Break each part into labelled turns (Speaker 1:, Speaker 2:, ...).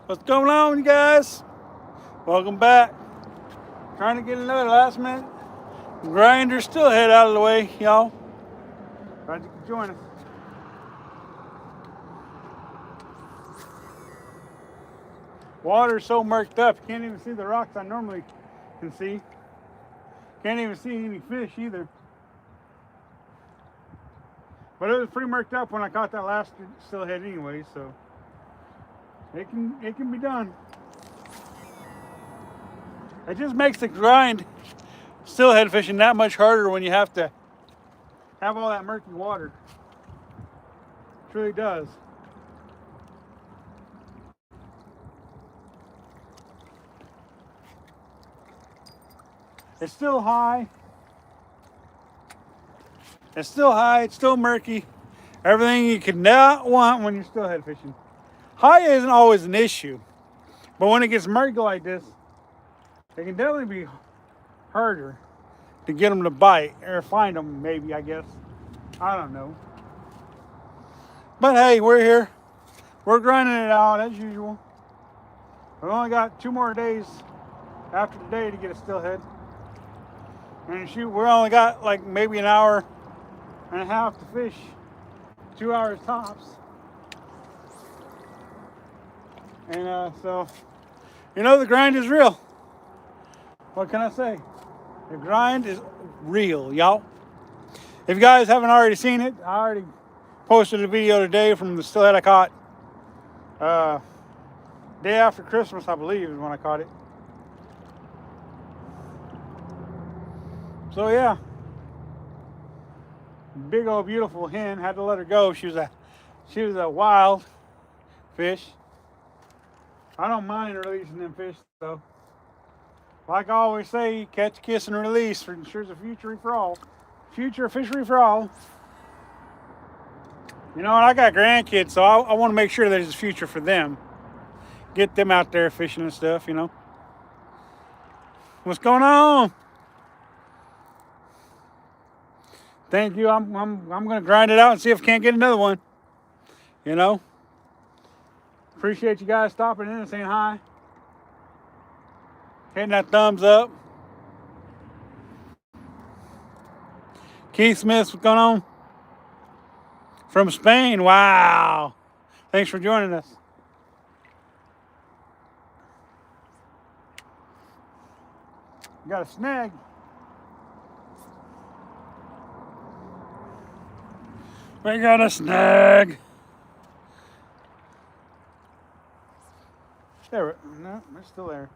Speaker 1: What's going on, you guys? Welcome back. Trying to get another last minute grinder steelhead out of the way, y'all. Glad you could join us. Water's so murked up, you can't even see the rocks I normally can see. Can't even see any fish either. But it was pretty murked up when I caught that last steelhead anyway, so it can be done. It just makes the grind steelhead fishing that much harder when you have to have all that murky water. It really does. It's still high. It's still high. It's still murky. Everything you could not want when you're steelhead fishing. High isn't always an issue, but when it gets murky like this, it can definitely be harder to get them to bite or find them. Maybe, I guess. I don't know. But hey, we're here. We're grinding it out as usual. We've only got 2 more days after today to get a steelhead. And shoot, we only got like maybe an hour and a half to fish. 2 hours tops. And so, the grind is real. What can I say? The grind is real, y'all. If you guys haven't already seen it, I already posted a video today from the steelhead I caught. Day after Christmas, I believe, is when I caught it. So yeah, big old beautiful hen. Had to let her go. She was a wild fish. I don't mind releasing them fish though. Like I always say, catch, kiss, and release ensures a future for all. Future fishery for all. And I got grandkids, so I want to make sure there's a future for them. Get them out there fishing and stuff, What's going on? Thank you. I'm gonna grind it out and see if I can't get another one. Appreciate you guys stopping in and saying hi. Hitting that thumbs up. Keith Smith, what's going on? From Spain. Wow. Thanks for joining us. You got a snag. We got a snag. There, no, it's still there.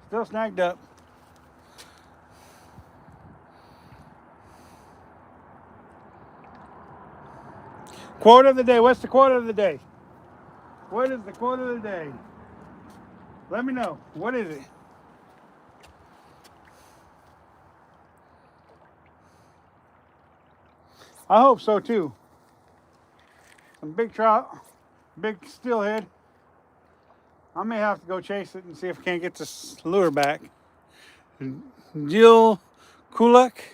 Speaker 1: Still snagged up. Quote of the day. What's the quote of the day? What is the quote of the day? Let me know. What is it? I hope so too. Some big trout, big steelhead. I may have to go chase it and see if I can't get this lure back. Jill Kulak.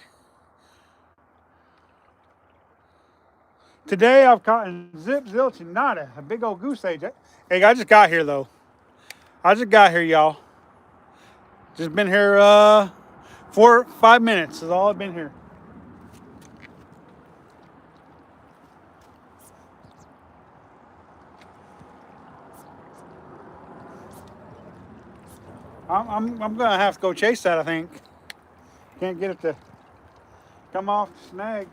Speaker 1: Today I've caught zip, zilch, and nada. A big old goose egg. Hey, I just got here though. I just got here, y'all. Just been here 5 minutes is all I've been here. I'm gonna have to go chase that, I think. Can't get it to come off the snag.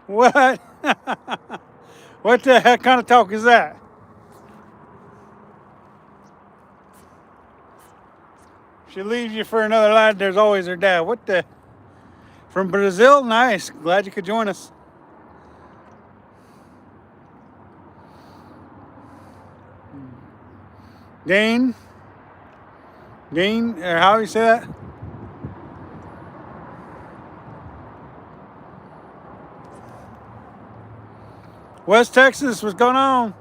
Speaker 1: What? What the heck kind of talk is that? She leaves you for another lad, there's always her dad. What the? From Brazil? Nice. Glad you could join us. Dane? Or how do you say that? West Texas, what's going on?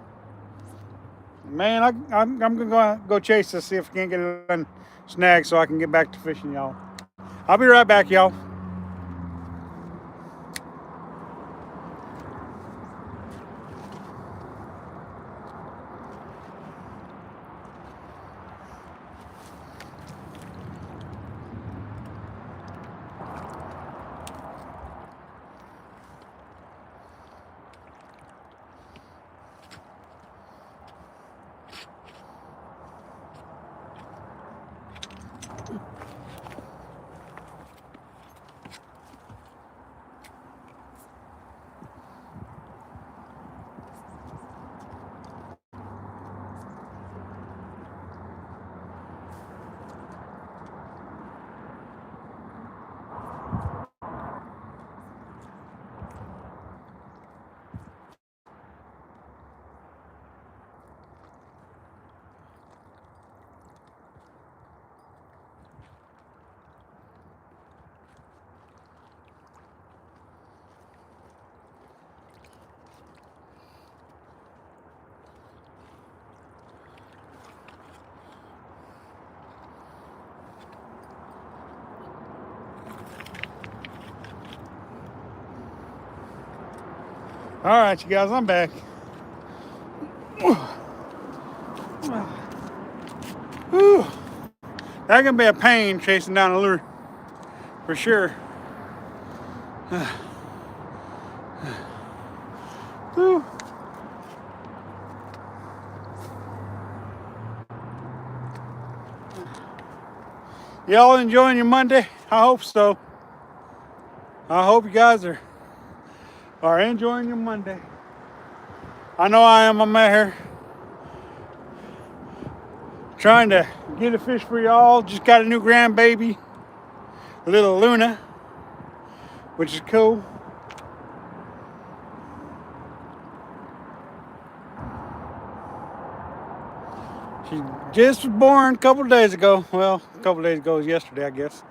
Speaker 1: Man, I'm gonna go chase this, see if I can't get it on snag so I can get back to fishing, y'all. I'll be right back, y'all. All right, you guys, I'm back. Whew. That can be a pain chasing down a lure, for sure. Whew. Y'all enjoying your Monday? I hope so. I hope you guys are enjoying your Monday. I know I am. I'm out here trying to get a fish for y'all. Just got a new grandbaby, a little Luna, which is cool. She just was born a couple of days ago. Well, a couple of days ago was yesterday, I guess.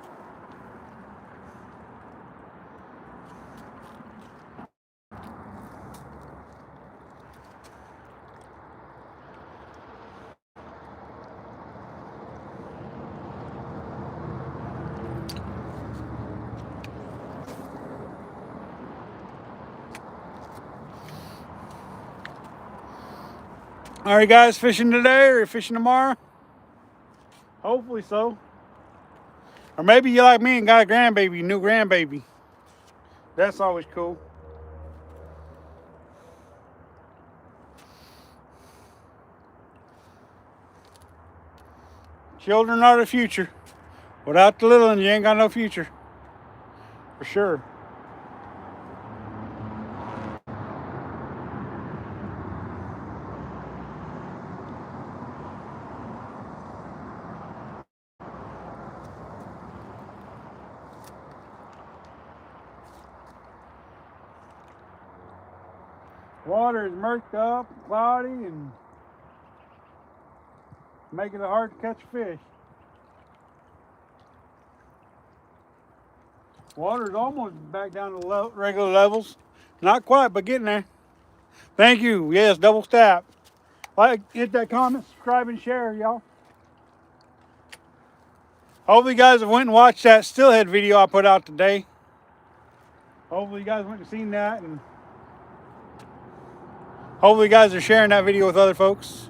Speaker 1: Are you guys fishing today or fishing tomorrow? Hopefully so. Or maybe you like me and got a grandbaby, new grandbaby. That's always cool. Children are the future. Without the little one, you ain't got no future. For sure. Water is murked up, cloudy, and making it hard to catch fish. Water is almost back down to regular levels. Not quite, but getting there. Thank you. Yes, double tap. Like, hit that comment, subscribe, and share, y'all. Hopefully you guys have went and watched that steelhead video I put out today. Hopefully you guys went and seen that, and hopefully you guys are sharing that video with other folks.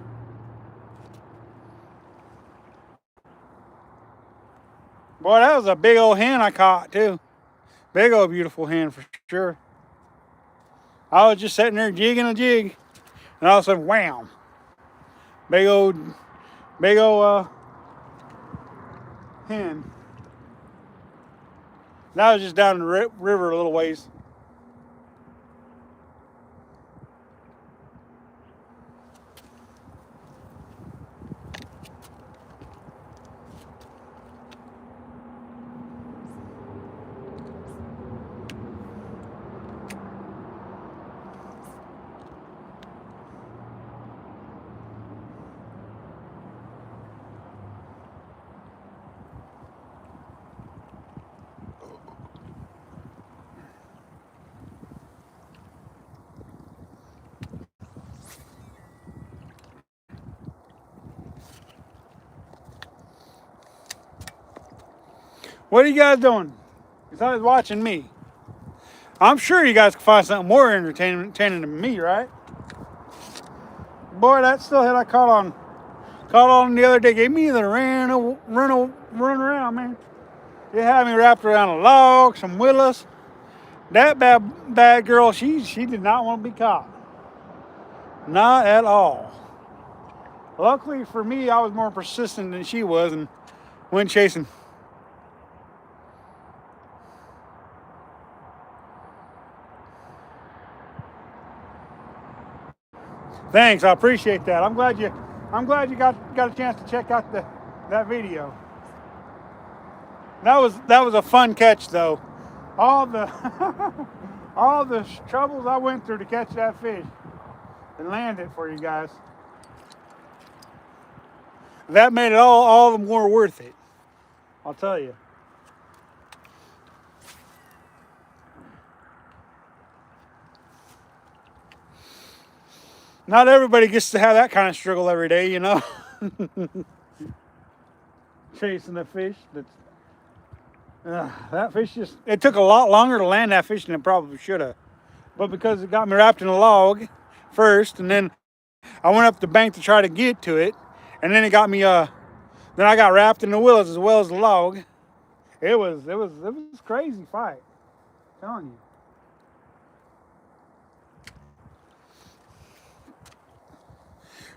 Speaker 1: Boy, that was a big old hen I caught too. Big old beautiful hen for sure. I was just sitting there jigging a jig, and all of a sudden, wham! Big old hen. That was just down the river a little ways. What are you guys doing besides watching me? I'm sure you guys can find something more entertaining than me, right? Boy, that steelhead I caught on the other day gave me the run around, man. It had me wrapped around a log, some willows. That bad girl, she did not want to be caught. Not at all. Luckily for me, I was more persistent than she was and went chasing. Thanks, I appreciate that. I'm glad you got a chance to check out that video. That was a fun catch though. All the all the troubles I went through to catch that fish and land it for you guys. That made it all the more worth it. I'll tell you. Not everybody gets to have that kind of struggle every day, you know. Chasing a fish that fish it took a lot longer to land that fish than it probably should have. But because it got me wrapped in a log first, and then I went up the bank to try to get to it, and then it got me then I got wrapped in the willows as well as the log. It was a crazy fight. I'm telling you.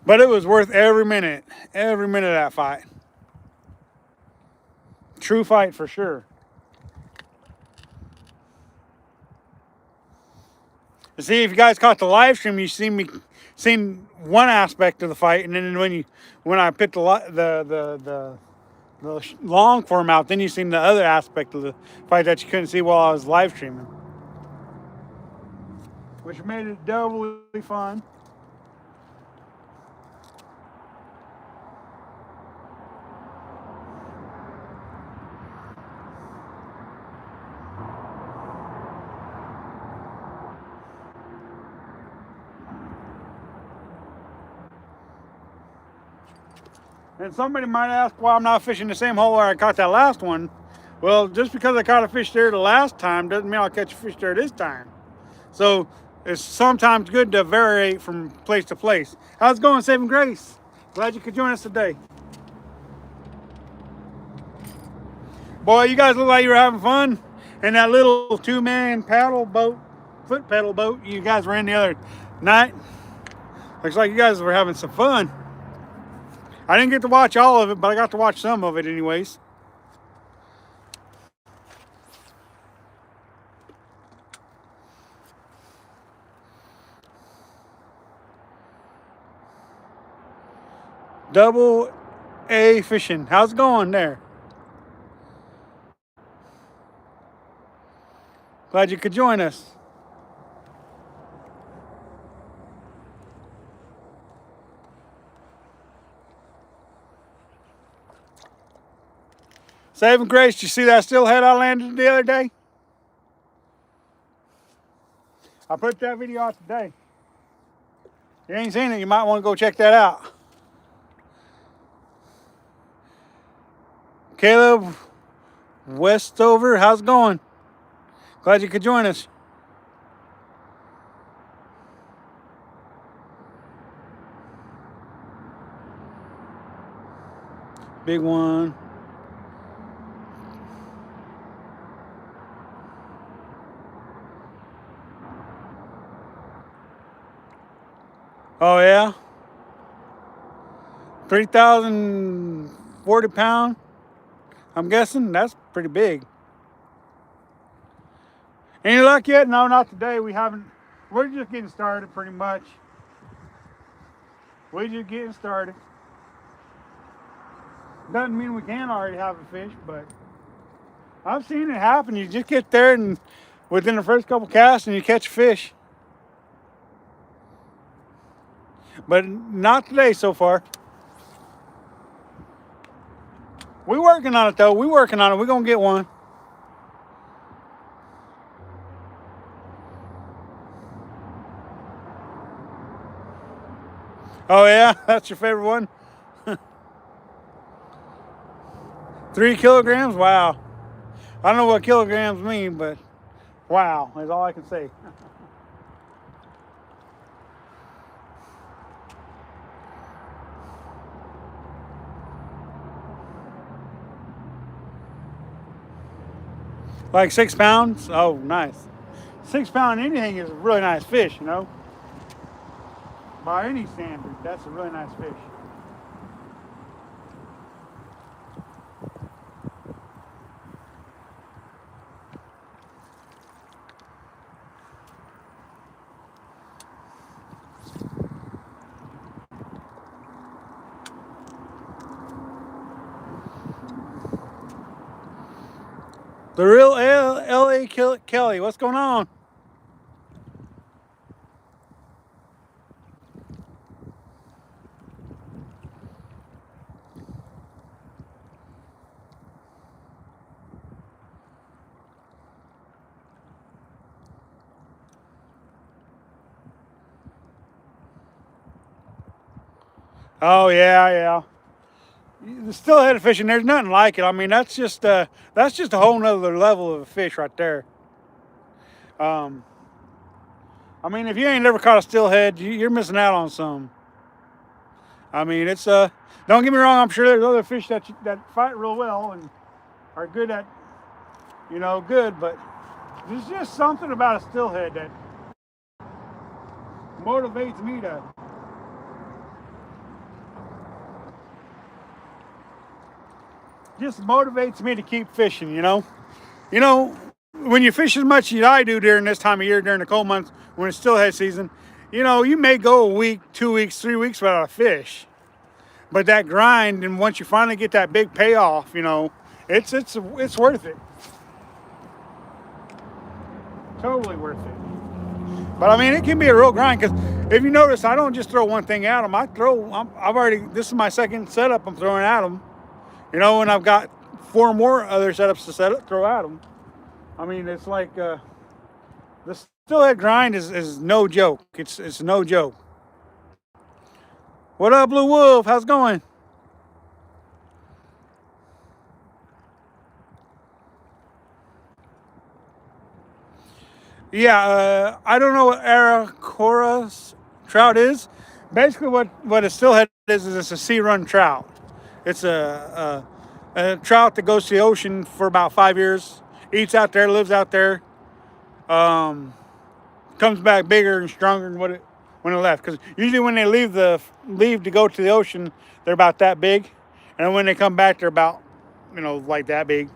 Speaker 1: But it was worth every minute of that fight. True fight for sure. See, if you guys caught the live stream, you seen one aspect of the fight, and then when I picked the long form out, then you seen the other aspect of the fight that you couldn't see while I was live streaming, which made it doubly fun. And somebody might ask why I'm not fishing the same hole where I caught that last one. Well, just because I caught a fish there the last time doesn't mean I'll catch a fish there this time. So it's sometimes good to vary from place to place. How's it going, Saving Grace? Glad you could join us today. Boy, you guys look like you were having fun. And that little two-man foot pedal boat you guys were in the other night. Looks like you guys were having some fun. I didn't get to watch all of it, but I got to watch some of it anyways. Double A fishing. How's it going there? Glad you could join us. Saving Grace, did you see that steelhead I landed the other day? I put that video out today. If you ain't seen it, you might want to go check that out. Caleb Westover, how's it going? Glad you could join us. Big one. Oh yeah? 3,040 pound. I'm guessing that's pretty big. Any luck yet? No, not today. We haven't. We're just getting started pretty much. We're just getting started. Doesn't mean we can't already have a fish, but I've seen it happen. You just get there and within the first couple casts and you catch a fish. But not today so far. We're working on it though. We're working on it. We're gonna get one. Oh yeah, that's your favorite one? 3 kilograms? Wow. I don't know what kilograms mean, but wow, is all I can say. Like 6 pounds? Oh, nice. 6 pound anything is a really nice fish, you know. By any standard, that's a really nice fish. The real L.A. Kelly, what's going on? Oh yeah, yeah. The steelhead fishing, there's nothing like it. I mean, that's just a whole nother level of a fish right there. Um, I mean, if you ain't never caught a steelhead, you're missing out on some. I mean, it's don't get me wrong. I'm sure there's other fish that fight real well and are good at, good. But there's just something about a steelhead that motivates me to keep fishing. When you fish as much as I do during this time of year, during the cold months when it's steelhead season, you may go a week, 2 weeks, 3 weeks without a fish. But that grind, and once you finally get that big payoff, it's worth it. Totally worth it. But I mean, it can be a real grind because if you notice, I don't just throw one thing at them. This is my second setup I'm throwing at them. And I've got 4 more other setups to throw at them. I mean, it's like the steelhead grind is no joke. It's no joke. What up, Blue Wolf? How's it going? Yeah, I don't know what Aracora's trout is. Basically, what a steelhead is it's a sea run trout. It's a trout that goes to the ocean for about 5 years, eats out there, lives out there, comes back bigger and stronger than when it left. Because usually when they leave to go to the ocean, they're about that big, and when they come back, they're about like that big.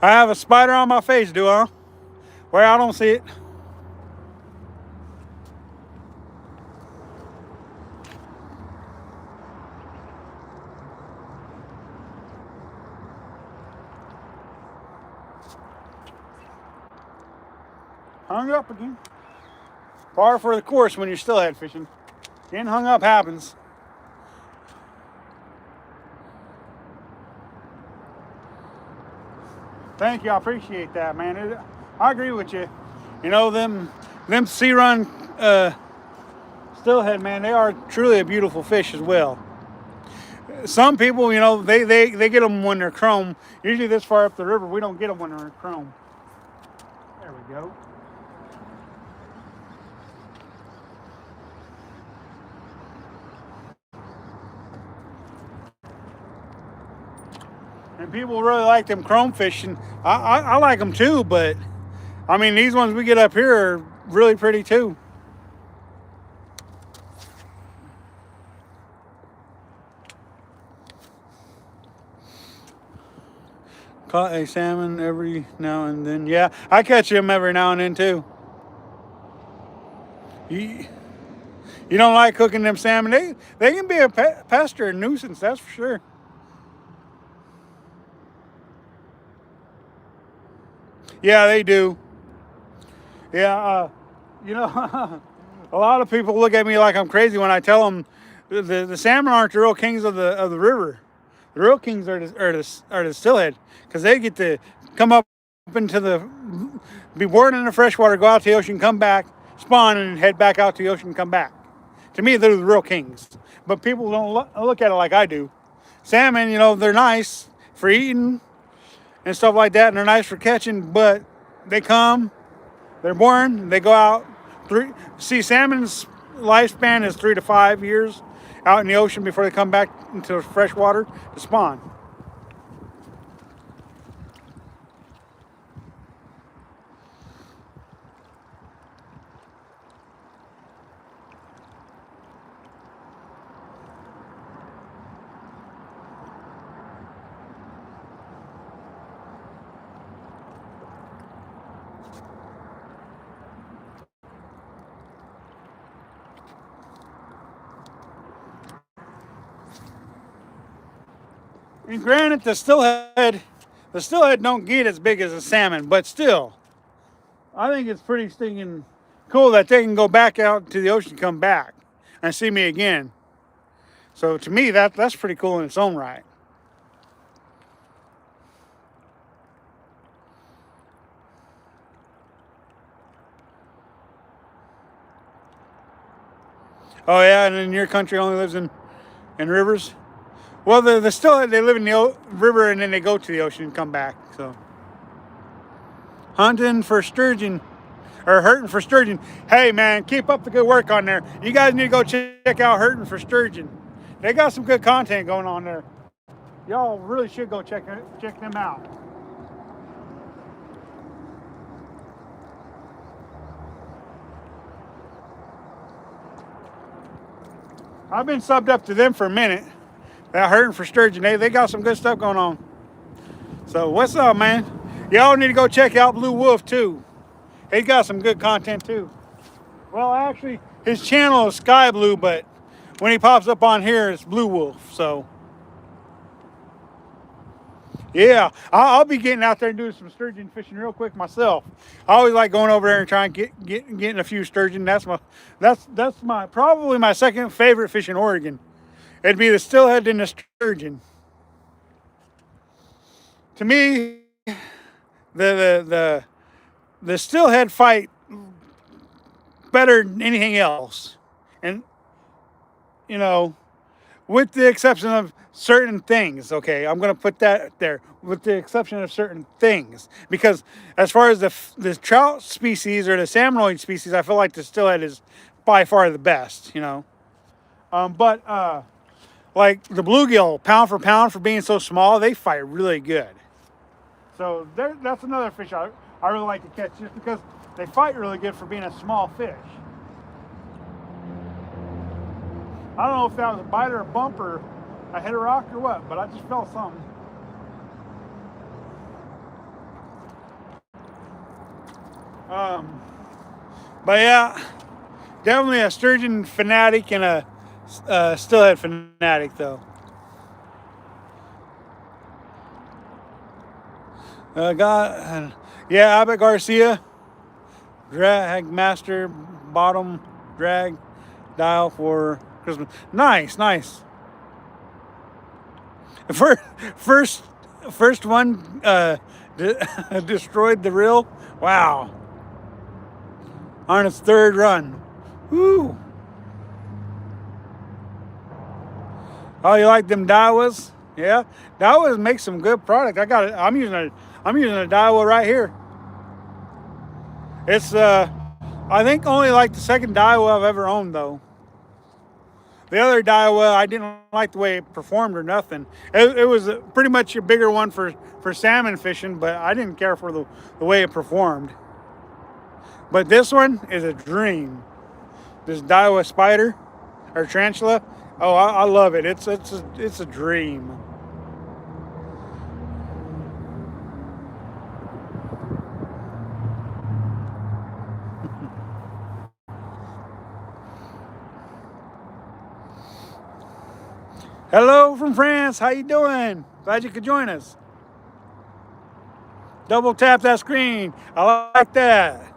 Speaker 1: I have a spider on my face, do I? Where I don't see it. Hung up again. Par for the course when you're steelhead fishing. Getting hung up happens. Thank you, I appreciate that, man. I agree with you. Them sea run steelhead, man, they are truly a beautiful fish as well. Some people, they get them when they're chrome. Usually this far up the river, we don't get them when they're chrome. There we go. And people really like them chrome fishing. I like them too, but I mean, these ones we get up here are really pretty too. Caught a salmon every now and then. Yeah, I catch them every now and then too. You, you don't like cooking them salmon? They can be a pest or a nuisance, that's for sure. Yeah, they do. Yeah, a lot of people look at me like I'm crazy when I tell them the salmon aren't the real kings of the river. The real kings are the steelhead because they get to come up into be born in the freshwater, go out to the ocean, come back, spawn, and head back out to the ocean, and come back. To me, they're the real kings. But people don't look at it like I do. Salmon, you know, they're nice for eating and stuff like that, and they're nice for catching, but they come, they're born, they go out. Salmon's lifespan is 3 to 5 years out in the ocean before they come back into fresh water to spawn. And granted, the steelhead don't get as big as a salmon, but still, I think it's pretty stinking cool that they can go back out to the ocean, come back, and see me again. So to me, that's pretty cool in its own right. Oh yeah, and in your country only lives in rivers. Well, the steelhead, they live in the river and then they go to the ocean and come back. So hunting for sturgeon or hurting for sturgeon. Hey man, keep up the good work on there. You guys need to go check out Hurting for Sturgeon. They got some good content going on there. Y'all really should go check them out. I've been subbed up to them for a minute. That Hurting for Sturgeon, they got some good stuff going on. So what's up, man? Y'all need to go check out Blue Wolf too. He's got some good content too. Well, actually, his channel is Sky Blue, but when he pops up on here, it's Blue Wolf. So yeah, I'll be getting out there and doing some sturgeon fishing real quick myself. I always like going over there and trying to getting a few sturgeon. That's my probably my second favorite fish in Oregon. It'd be the steelhead and the sturgeon. To me, the steelhead fight better than anything else, and you know, with the exception of certain things. Okay, I'm gonna put that there. With the exception of certain things, because as far as the trout species or the salmonoid species, I feel like the steelhead is by far the best. You know, but like the bluegill, pound for pound for being so small, they fight really good. So that's another fish I really like to catch just because they fight really good for being a small fish. I don't know if that was a bite or a bump or I hit a rock or what, but I just felt something. But yeah, definitely a sturgeon fanatic and a steelhead fanatic though. Yeah, Abbott Garcia, drag master, bottom drag dial for Christmas. Nice. First one destroyed the reel. Wow. On its third run. Woo. Oh, you like them Daiwas? Yeah, Daiwas make some good product. I'm using a Daiwa right here. It's I think only like the second Daiwa I've ever owned though. The other Daiwa, I didn't like the way it performed or nothing. It was pretty much a bigger one for salmon fishing, but I didn't care for the way it performed. But this one is a dream. This Daiwa spider or tarantula. Oh, I love it. It's a dream. Hello from France. How you doing? Glad you could join us. Double tap that screen. I like that.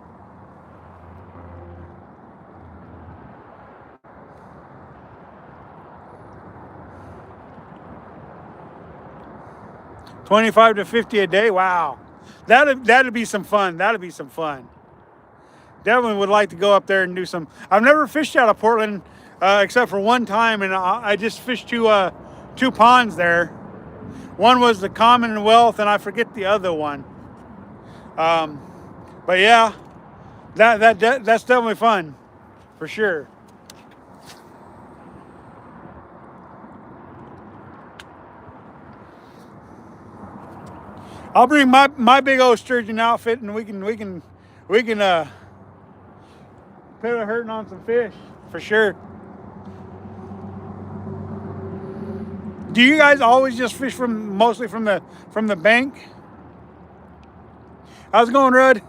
Speaker 1: $25 to $50 a day. Wow, that'd be some fun. That'd be some fun. Definitely would like to go up there and do some. I've never fished out of Portland. except for one time, and I just fished two ponds there. One was the Commonwealth, and I forget the other one. But yeah, that's definitely fun, for sure. I'll bring my big old sturgeon outfit, and we can put a hurting on some fish for sure. Do you guys always just fish mostly from the bank? How's it going, Rudd?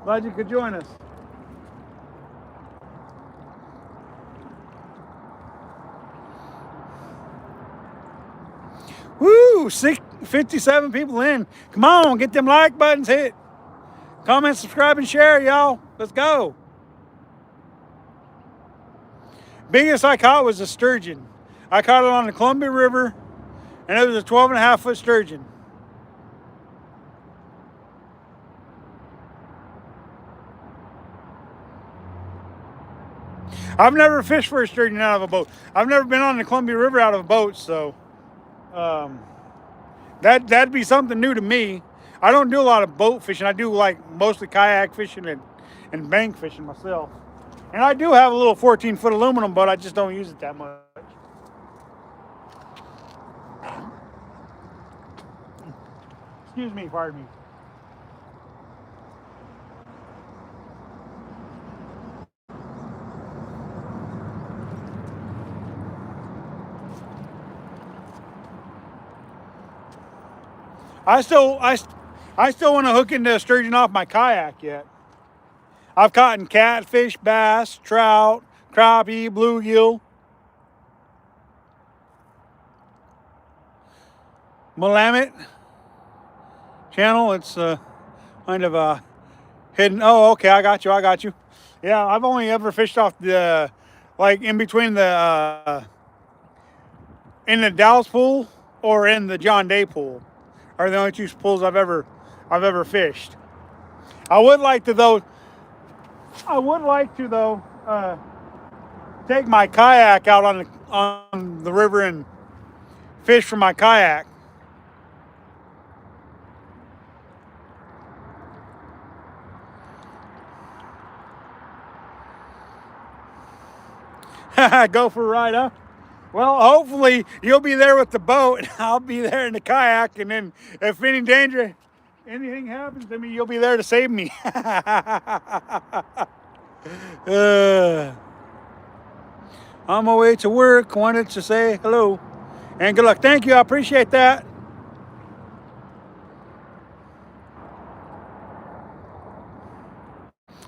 Speaker 1: Glad you could join us. Woo! 57 people in. Come on, get them like buttons hit. Comment, subscribe, and share, y'all. Let's go. Biggest I caught was a sturgeon. I caught it on the Columbia River, and it was a 12.5-foot sturgeon. I've never fished for a sturgeon out of a boat. I've never been on the Columbia River out of a boat, so that'd be something new to me. I don't do a lot of boat fishing. I do like mostly kayak fishing and bank fishing myself. And I do have a little 14-foot aluminum boat. I just don't use it that much. Excuse me, pardon me. I still want to hook into a sturgeon off my kayak yet. I've caught in catfish, bass, trout, crappie, bluegill, Willamette channel. It's kind of hidden. Oh, okay, I got you. Yeah, I've only ever fished off the like in between the in the Dallas pool or in the John Day pool are the only two pools I've ever fished. I would like to though take my kayak out on the river and fish from my kayak. Go for a ride, huh? Well, hopefully you'll be there with the boat and I'll be there in the kayak, and then if anything happens to me, you'll be there to save me. On my way to work, wanted to say hello and good luck. Thank you, I appreciate that.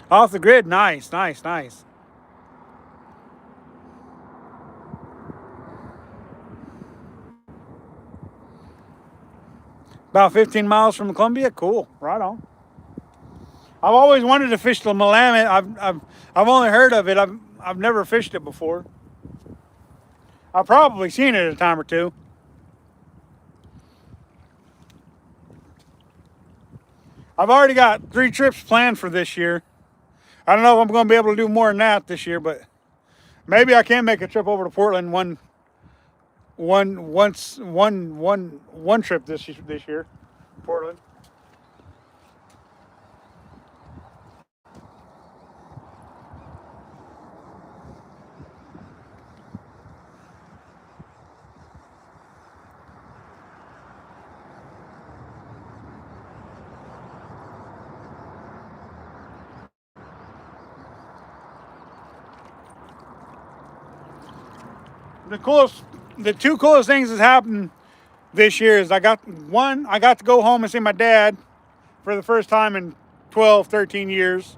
Speaker 1: Off the grid, nice. About 15 miles from Columbia. Cool. Right on. I've always wanted to fish the Willamette. I've only heard of it. I've never fished it before. I've probably seen it a time or two. I've already got 3 trips planned for this year. I don't know if I'm going to be able to do more than that this year, but maybe I can make a trip over to Portland one trip this year. Portland. The two coolest things that's happened this year is I got to go home and see my dad for the first time in 12, 13 years,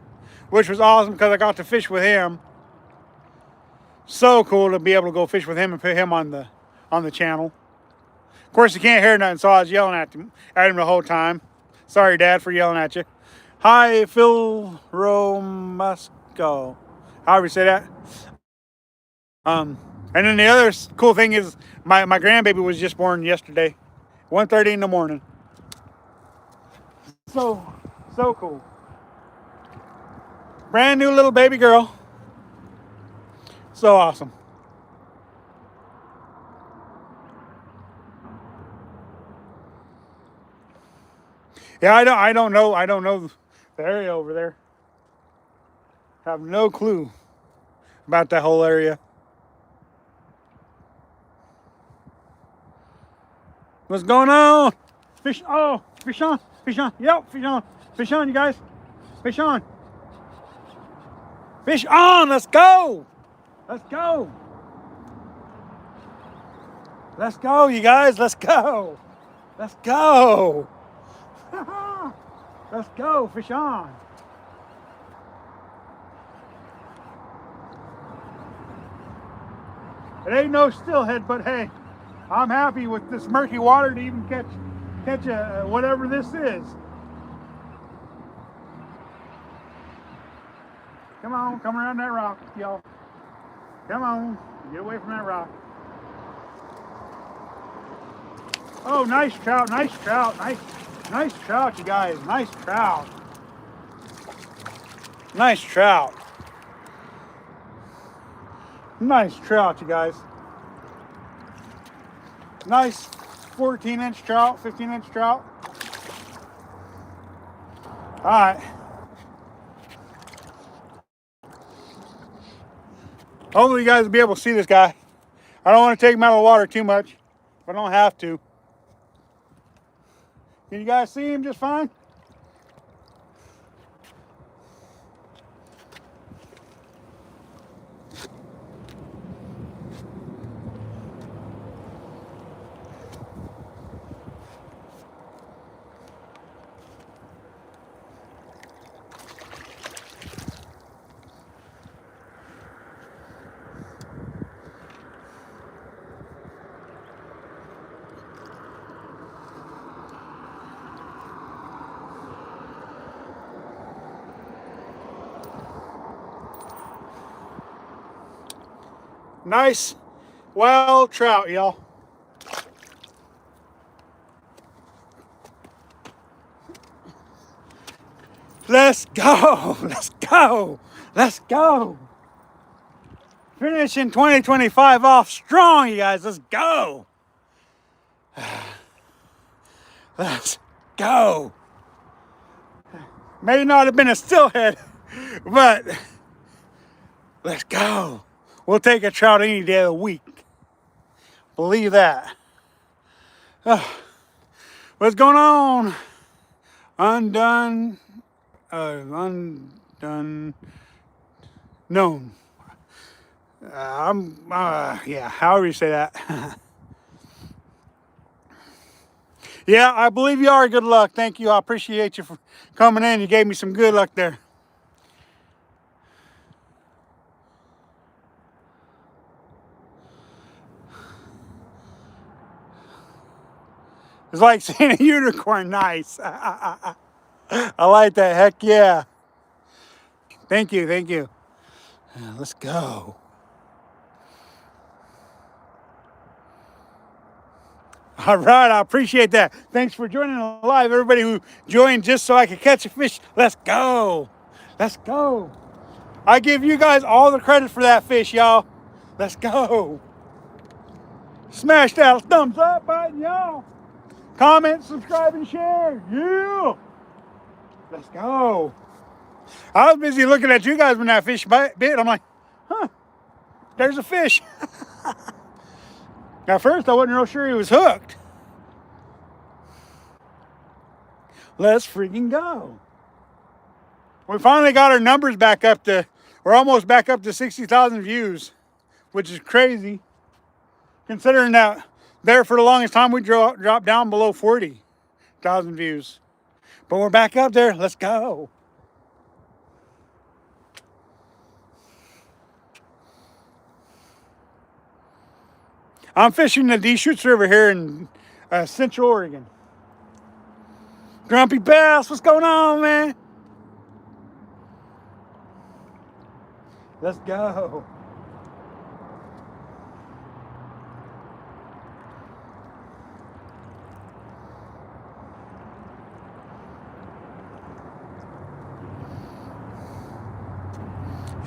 Speaker 1: which was awesome because I got to fish with him. So cool to be able to go fish with him and put him on the channel. Of course, you can't hear nothing, so I was yelling at him the whole time. Sorry, Dad, for yelling at you. Hi, Phil Romasco. However you say that. And then the other cool thing is my grandbaby was just born yesterday, 1:30 in the morning. So cool. Brand new little baby girl. So awesome. Yeah, I don't know the area over there. Have no clue about that whole area. What's going on? Fish, oh, fish on, yep, fish on, you guys, fish on, let's go, let's go, let's go, you guys, let's go, let's go, let's go, fish on. It ain't no steelhead, but hey, I'm happy with this murky water to even catch a whatever this is. Come on, come around that rock, y'all. Come on, get away from that rock. Oh, nice trout, nice trout, nice trout, you guys, nice trout. Nice trout. Nice trout, you guys. Nice 14-inch trout, 15-inch trout. All right. Hopefully you guys will be able to see this guy. I don't want to take him out of the water too much, but I don't have to. Can you guys see him just fine? Nice wild trout, y'all. Let's go, let's go, let's go. Finishing 2025 off strong, you guys, let's go. Let's go. May not have been a steelhead, but let's go. We'll take a trout any day of the week. Believe that. What's going on? Undone. Known. Yeah, however you say that. Yeah, I believe you are. Good luck. Thank you. I appreciate you for coming in. You gave me some good luck there. It's like seeing a unicorn. Nice. I like that. Heck yeah. Thank you. Thank you. Let's go. All right. I appreciate that. Thanks for joining live. Everybody who joined just so I could catch a fish. Let's go. Let's go. I give you guys all the credit for that fish, y'all. Let's go. Smash that thumbs up button, y'all. Comment, subscribe, and share. Yeah. Let's go. I was busy looking at you guys when that fish bit. I'm like, huh, there's a fish. At first, I wasn't real sure he was hooked. Let's freaking go. We finally got our numbers back up to, we're almost back up to 60,000 views, which is crazy. Considering that there for the longest time we dropped down below 40,000 views. But we're back up there. Let's go. I'm fishing the Deschutes River here in Central Oregon. Grumpy Bass, what's going on, man? Let's go.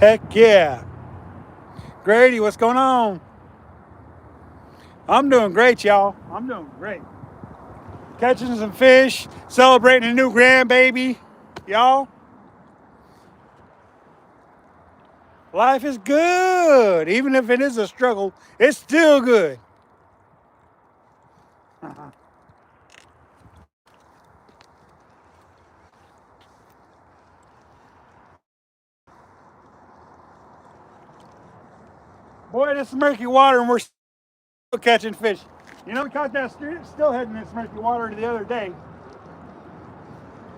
Speaker 1: Heck yeah. Grady, what's going on? I'm doing great, y'all. I'm doing great. Catching some fish, celebrating a new grandbaby, y'all. Life is good. Even if it is a struggle, it's still good. Boy, this is murky water and we're still catching fish. You know, we caught that steelhead in this murky water the other day.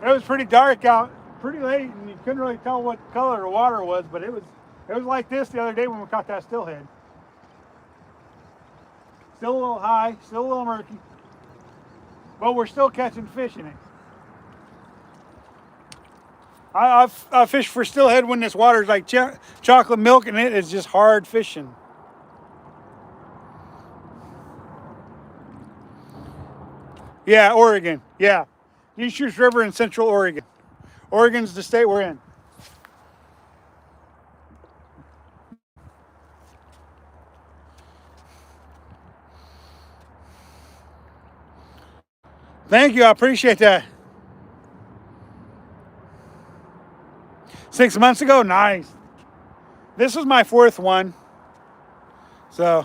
Speaker 1: It was pretty dark out, pretty late, and you couldn't really tell what color the water was, but it was like this the other day when we caught that steelhead. Still a little high, still a little murky, but we're still catching fish in it. I fish for steelhead when this water's like chocolate milk and it is just hard fishing. Yeah, Oregon. Yeah. Deschutes River in Central Oregon. Oregon's the state we're in. Thank you. I appreciate that. 6 months ago? Nice. This is my fourth one. So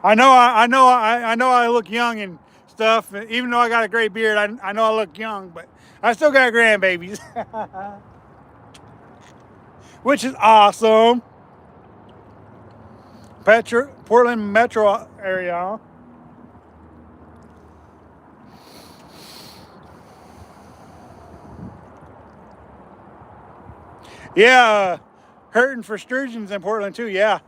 Speaker 1: I know I look young and stuff. Even though I got a gray beard, I know I look young, but I still got grandbabies. Which is awesome. Portland metro area. Yeah, hurting for sturgeons in Portland too, yeah.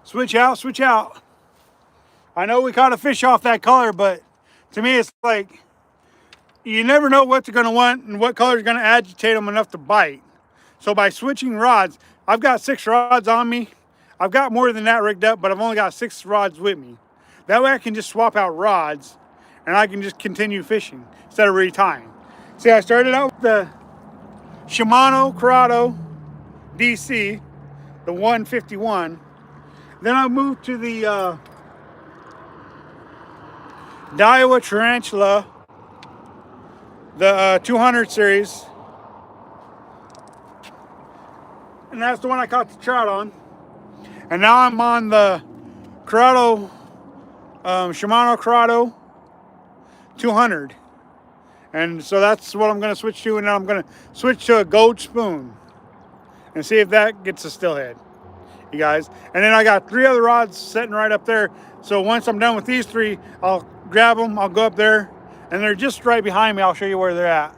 Speaker 1: Switch out, switch out. I know we caught a fish off that color, but to me it's like you never know what they're going to want and what color is going to agitate them enough to bite. So by switching rods, I've got 6 rods on me. I've got more than that rigged up, but I've only got 6 rods with me. That way I can just swap out rods and I can just continue fishing instead of retying. See, I started out with the Shimano Corrado DC, the 151. Then I moved to the Daiwa Tarantula, the 200 series. And that's the one I caught the trout on. And now I'm on the Corrado, Shimano Corrado 200. And so that's what I'm going to switch to. And now I'm going to switch to a gold spoon and see if that gets a steelhead, you guys. And then I got 3 other rods sitting right up there. So once I'm done with these 3, I'll grab them. I'll go up there. And they're just right behind me. I'll show you where they're at.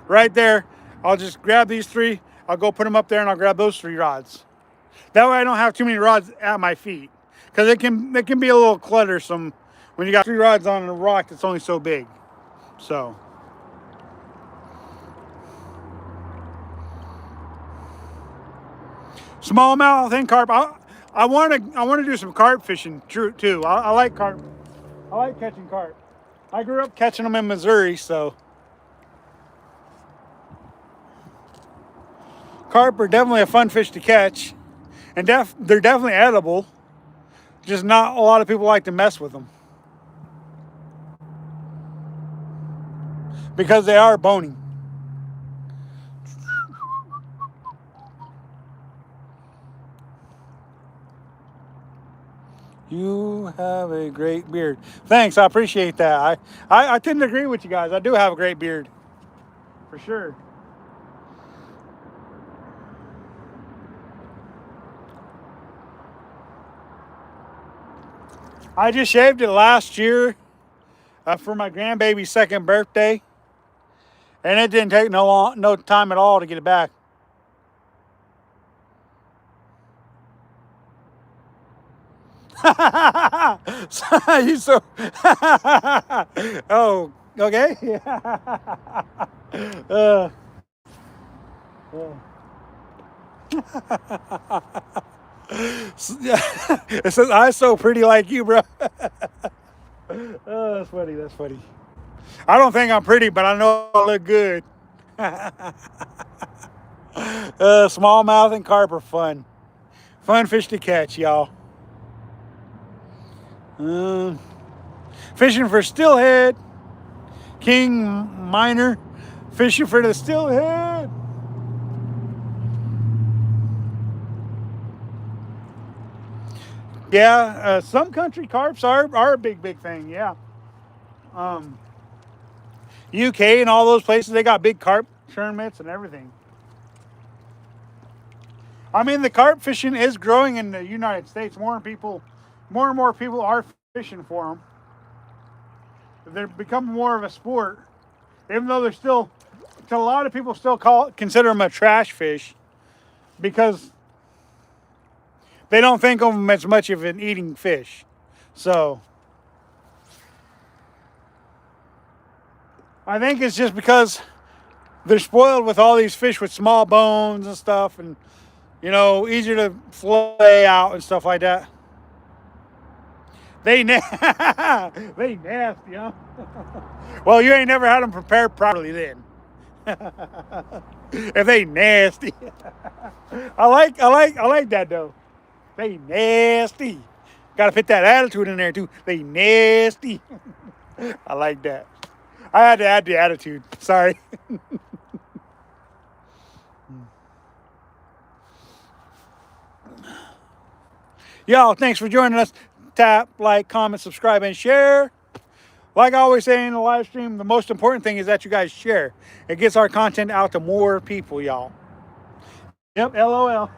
Speaker 1: Right there. I'll just grab these 3. I'll go put them up there and I'll grab those 3 rods. That way I don't have too many rods at my feet. Because it can be a little cluttersome when you got 3 rods on a rock that's only so big. So. Smallmouth and carp. I want to do some carp fishing too. I like carp. I like catching carp. I grew up catching them in Missouri, so. Carp are definitely a fun fish to catch, and they're definitely edible. Just not a lot of people like to mess with them because they are bony. You have a great beard. Thanks, I appreciate that. I tend to agree with you guys. I do have a great beard, for sure. I just shaved it last year for my grandbaby's 2nd birthday. And it didn't take no time at all to get it back. You so oh, okay. uh, it says I'm so pretty like you, bro. Oh, that's funny. That's funny. I don't think I'm pretty, but I know I look good. Smallmouth and carp are fun. Fun fish to catch, y'all. Fishing for steelhead, king, minor, fishing for the steelhead. Yeah, some country carps are a big thing. Yeah, UK and all those places, they got big carp tournaments and everything. I mean, the carp fishing is growing in the United States. More and more people are fishing for them. They're becoming more of a sport, even though they're still, a lot of people still consider them a trash fish because they don't think of them as much of an eating fish. So I think it's just because they're spoiled with all these fish with small bones and stuff, and easier to flay out and stuff like that. They they nasty, huh? Well, you ain't never had them prepared properly then. If they nasty, I like that though. They nasty. Got to fit that attitude in there too. They nasty. I like that. I had to add the attitude. Sorry. Y'all, thanks for joining us. Tap, like, comment, subscribe, and share. Like I always say in the live stream, the most important thing is that you guys share. It gets our content out to more people, y'all. Yep, LOL.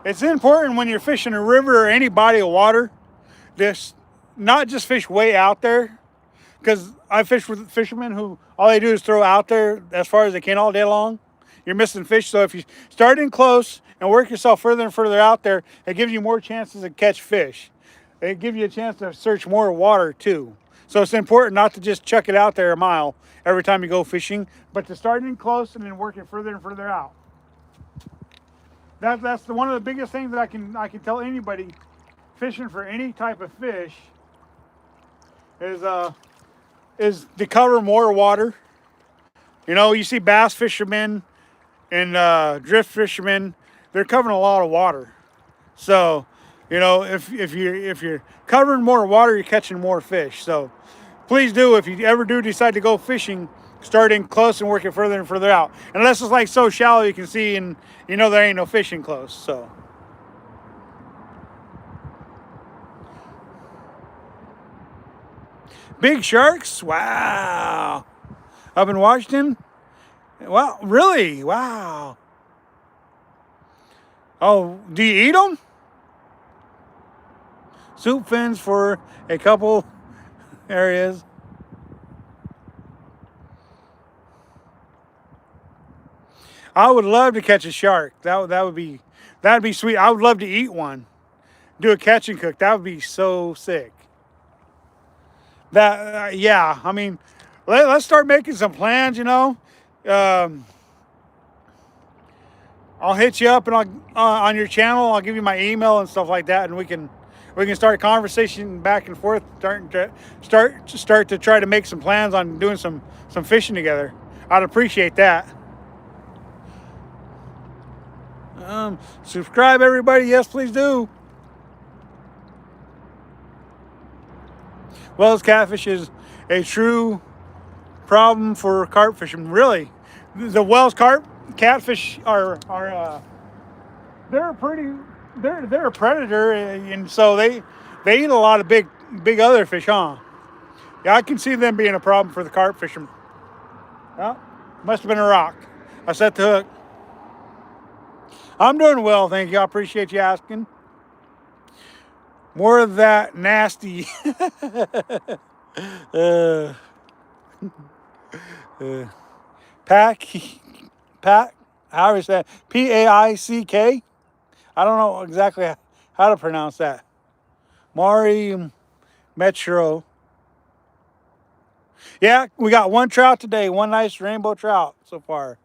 Speaker 1: It's important when you're fishing a river or any body of water, not just fish way out there, because I fish with fishermen who all they do is throw out there as far as they can all day long. You're missing fish. So if you start in close and work yourself further and further out there, it gives you more chances to catch fish. It gives you a chance to search more water too. So it's important not to just chuck it out there a mile every time you go fishing, but to start in close and then work it further and further out. That's one of the biggest things that I can tell anybody fishing for any type of fish is to cover more water. You see bass fishermen and drift fishermen, they're covering a lot of water. So, if you're covering more water, you're catching more fish. So please do, if you ever do decide to go fishing, start in close and work it further and further out. Unless it's like so shallow you can see and there ain't no fishing close. So big sharks, wow. Up in Washington, wow, really, wow. Oh, do you eat them? Soup fins for a couple areas. I would love to catch a shark. That'd be sweet. I would love to eat one. Do a catch and cook. That would be so sick. Yeah. I mean, let's start making some plans. I'll hit you up and on your channel. I'll give you my email and stuff like that, and we can start a conversation back and forth. Start to try to make some plans on doing some fishing together. I'd appreciate that. Subscribe, everybody. Yes, please do. Wells catfish is a true problem for carp fishing. Really, the Wells catfish are they're pretty they're a predator, and so they eat a lot of big other fish, huh? Yeah, I can see them being a problem for the carp fishermen. Well, must have been a rock. I set the hook. I'm doing well, thank you. I appreciate you asking. More of that nasty. uh, uh, pack, pack. How is that? Paick. I don't know exactly how to pronounce that. Mari Metro. Yeah, we got one trout today. One nice rainbow trout so far.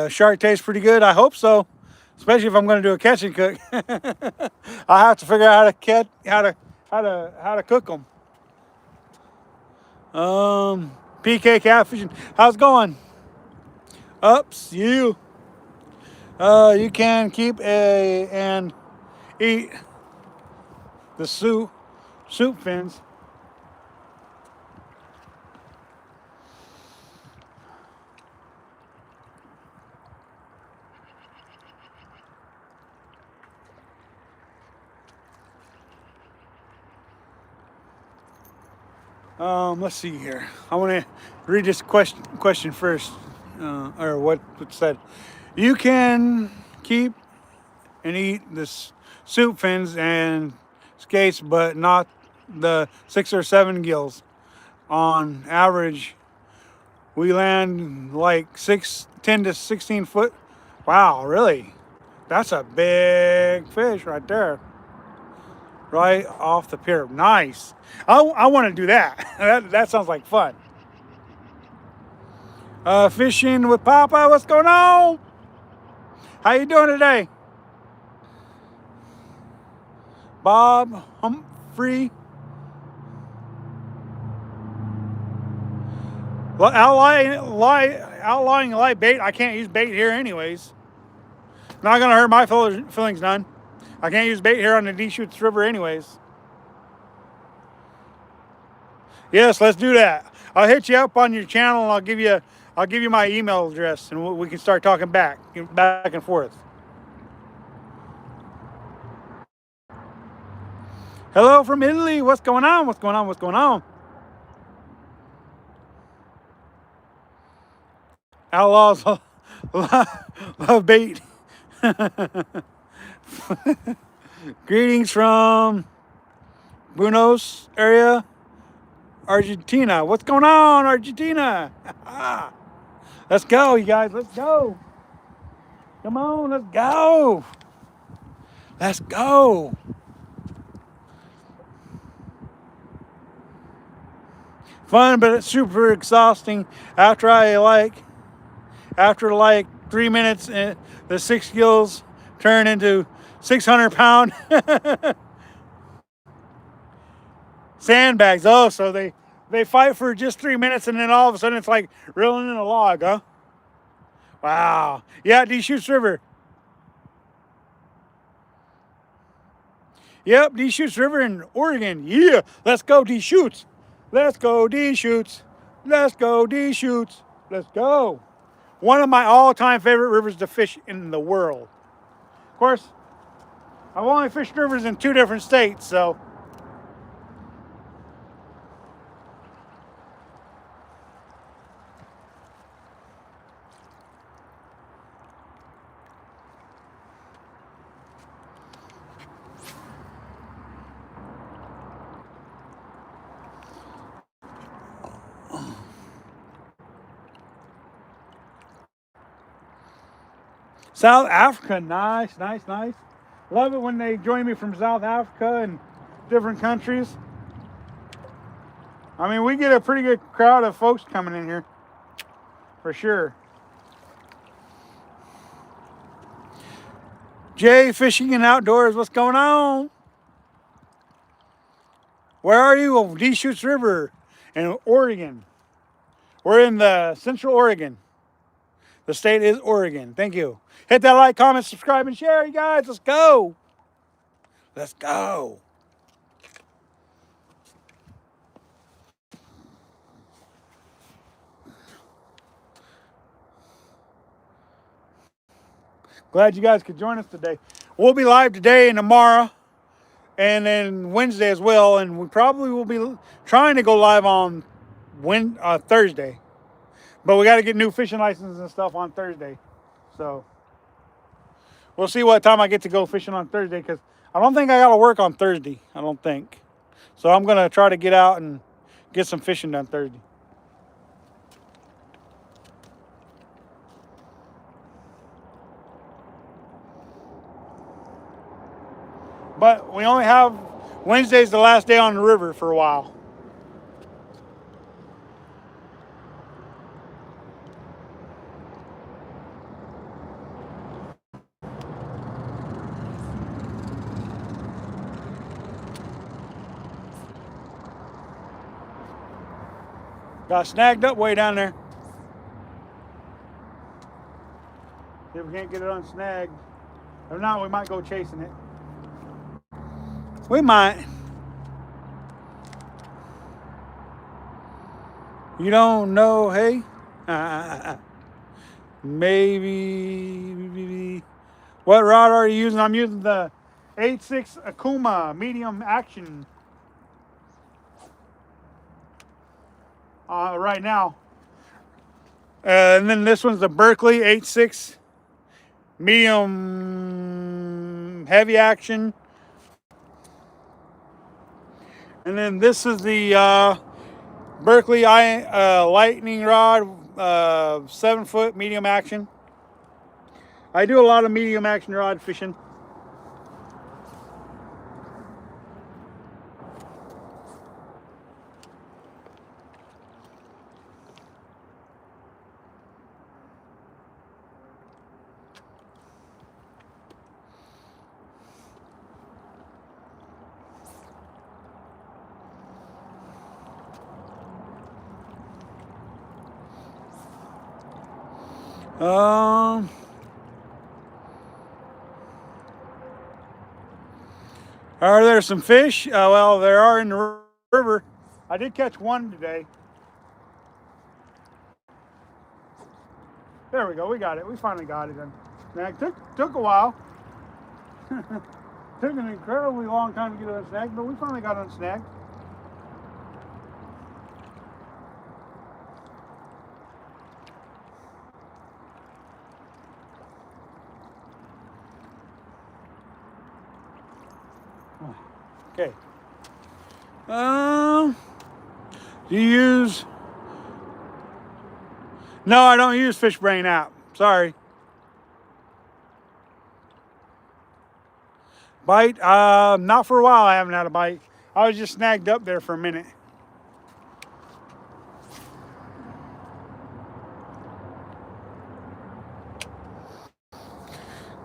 Speaker 1: Shark tastes pretty good. I hope so. Especially if I'm going to do a catch and cook. I have to figure out how to cook them. PK catfishing. How's it going? Ups, you. You can keep and eat the soup fins. Let's see here. I want to read this question first, or what it said. You can keep and eat the soup fins and skates, but not the 6 or 7 gills. On average, we land like 10 to 16 foot. Wow, really? That's a big fish right there. Right off the pier. Nice. I want to do that. That sounds like fun. Fishing with Papa. What's going on? How you doing today? Bob Humphrey. Well, outlawing light bait. I can't use bait here anyways. Not gonna hurt my feelings none. I can't use bait here on the Deschutes River anyways. Yes, let's do that. I'll hit you up on your channel and I'll give you my email address and we can start talking back and forth. Hello from Italy. What's going on? What's going on? What's going on? Outlaws love bait. Greetings from Buenos area, Argentina. What's going on, Argentina? Let's go, you guys. Let's go. Come on, let's go. Let's go. Fun, but it's super exhausting after like 3 minutes, the 6 gills turn into 600-pound sandbags. Oh, so they fight for just 3 minutes and then all of a sudden it's like reeling in a log, huh? Wow. Yeah, Deschutes River. Yep, Deschutes River in Oregon. Yeah, let's go Deschutes. Let's go Deschutes. Let's go Deschutes. Let's go. One of my all-time favorite rivers to fish in the world. Of course, I've only fished rivers in 2 different states, so. South Africa, nice, nice, nice. Love it when they join me from South Africa and different countries. I mean, we get a pretty good crowd of folks coming in here, for sure. Jay, fishing and outdoors, what's going on? Where are you? Oh, Deschutes River in Oregon. We're in the Central Oregon. The state is Oregon. Thank you. Hit that like, comment, subscribe, and share, you guys. Let's go. Let's go. Glad you guys could join us today. We'll be live today and tomorrow, and then Wednesday as well. And we probably will be trying to go live on Thursday. But we got to get new fishing licenses and stuff on Thursday. So we'll see what time I get to go fishing on Thursday, because I don't think I got to work on Thursday. I don't think. So I'm going to try to get out and get some fishing done Thursday. But we only have Wednesday's the last day on the river for a while. Got snagged up way down there. If we can't get it unsnagged. If not, we might go chasing it. We might. You don't know, hey? Maybe. What rod are you using? I'm using the 8.6 Akuma medium action right now. And then this one's the Berkeley 8.6 medium heavy action. And then this is the Berkeley lightning rod, 7-foot medium action. I do a lot of medium action rod fishing. Are there some fish? Well, there are in the river. I did catch one today. There we go. We got it. We finally got it. Snag took a while. Took an incredibly long time to get it unsnagged, but we finally got it unsnagged. Okay. Do you use? No, I don't use FishBrain app. Sorry. Bite? Not for a while. I haven't had a bite. I was just snagged up there for a minute.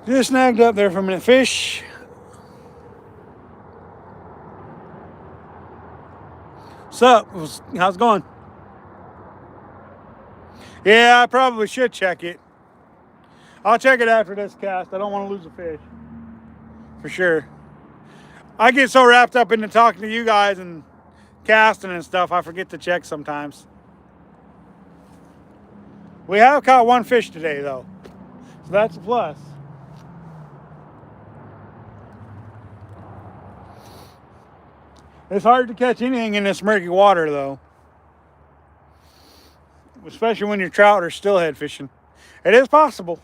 Speaker 1: Just snagged up there for a minute. Fish. What's up? How's it going? Yeah, I probably should check it. I'll check it after this cast. I don't want to lose a fish. For sure. I get so wrapped up into talking to you guys and casting and stuff, I forget to check sometimes. We have caught one fish today, though. So that's a plus. It's hard to catch anything in this murky water, though. Especially when your trout are steelhead fishing. It is possible.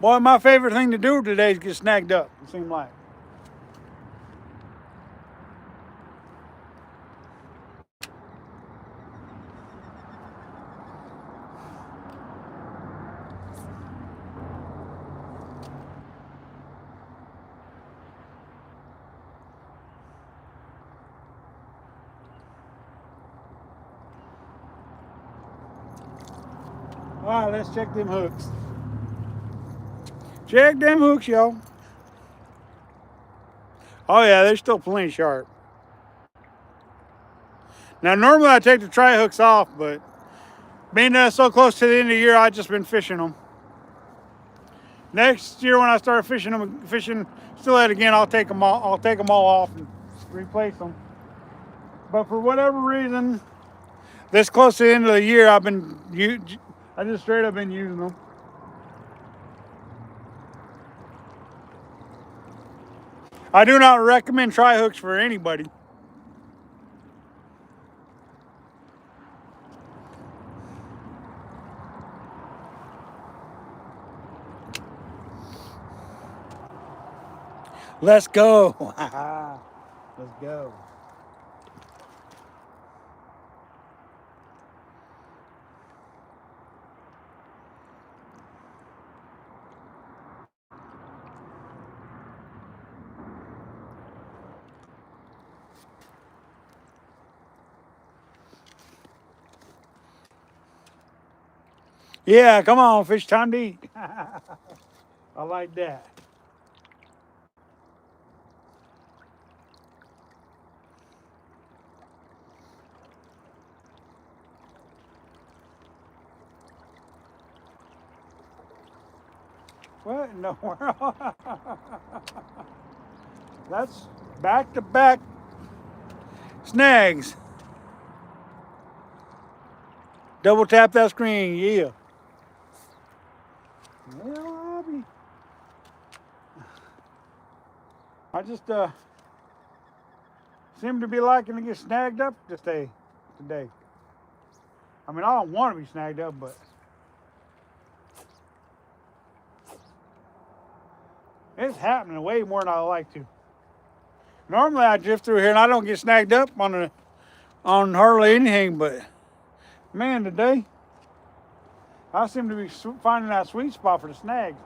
Speaker 1: Boy, my favorite thing to do today is get snagged up, it seemed like. All right, let's check them hooks. Check them hooks, y'all. Oh yeah, they're still plenty sharp. Now normally I take the tri hooks off, but being so close to the end of the year, I've just been fishing them. Next year when I start fishing steelhead again, I'll take them all. I'll take them all off and replace them. But for whatever reason, this close to the end of the year, I just straight up been using them. I do not recommend tri hooks for anybody. Let's go. Let's go. Yeah, come on, fish, time to eat. I like that. What in the world? That's back-to-back snags. Double tap that screen, yeah. Well, I just seem to be liking to get snagged up today. I mean, I don't want to be snagged up, but it's happening way more than I like to. Normally, I drift through here and I don't get snagged up on hardly anything, but man, today I seem to be finding that sweet spot for the snags.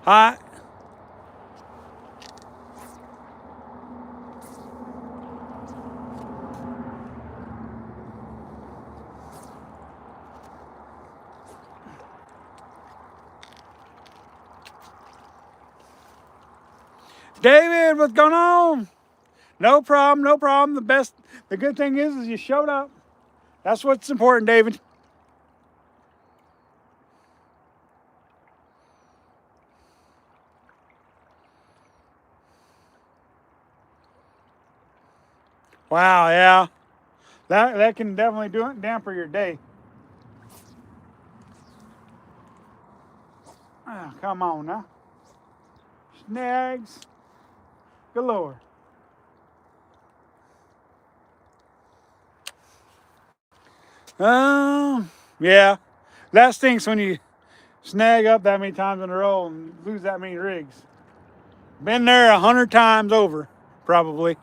Speaker 1: Hot. David, what's going on? No problem, no problem. The good thing is you showed up. That's what's important, David. Wow, yeah. That can definitely damper your day. Oh, come on now. Snags galore. Yeah. That stinks when you snag up that many times in a row and lose that many rigs. Been there 100 times over, probably.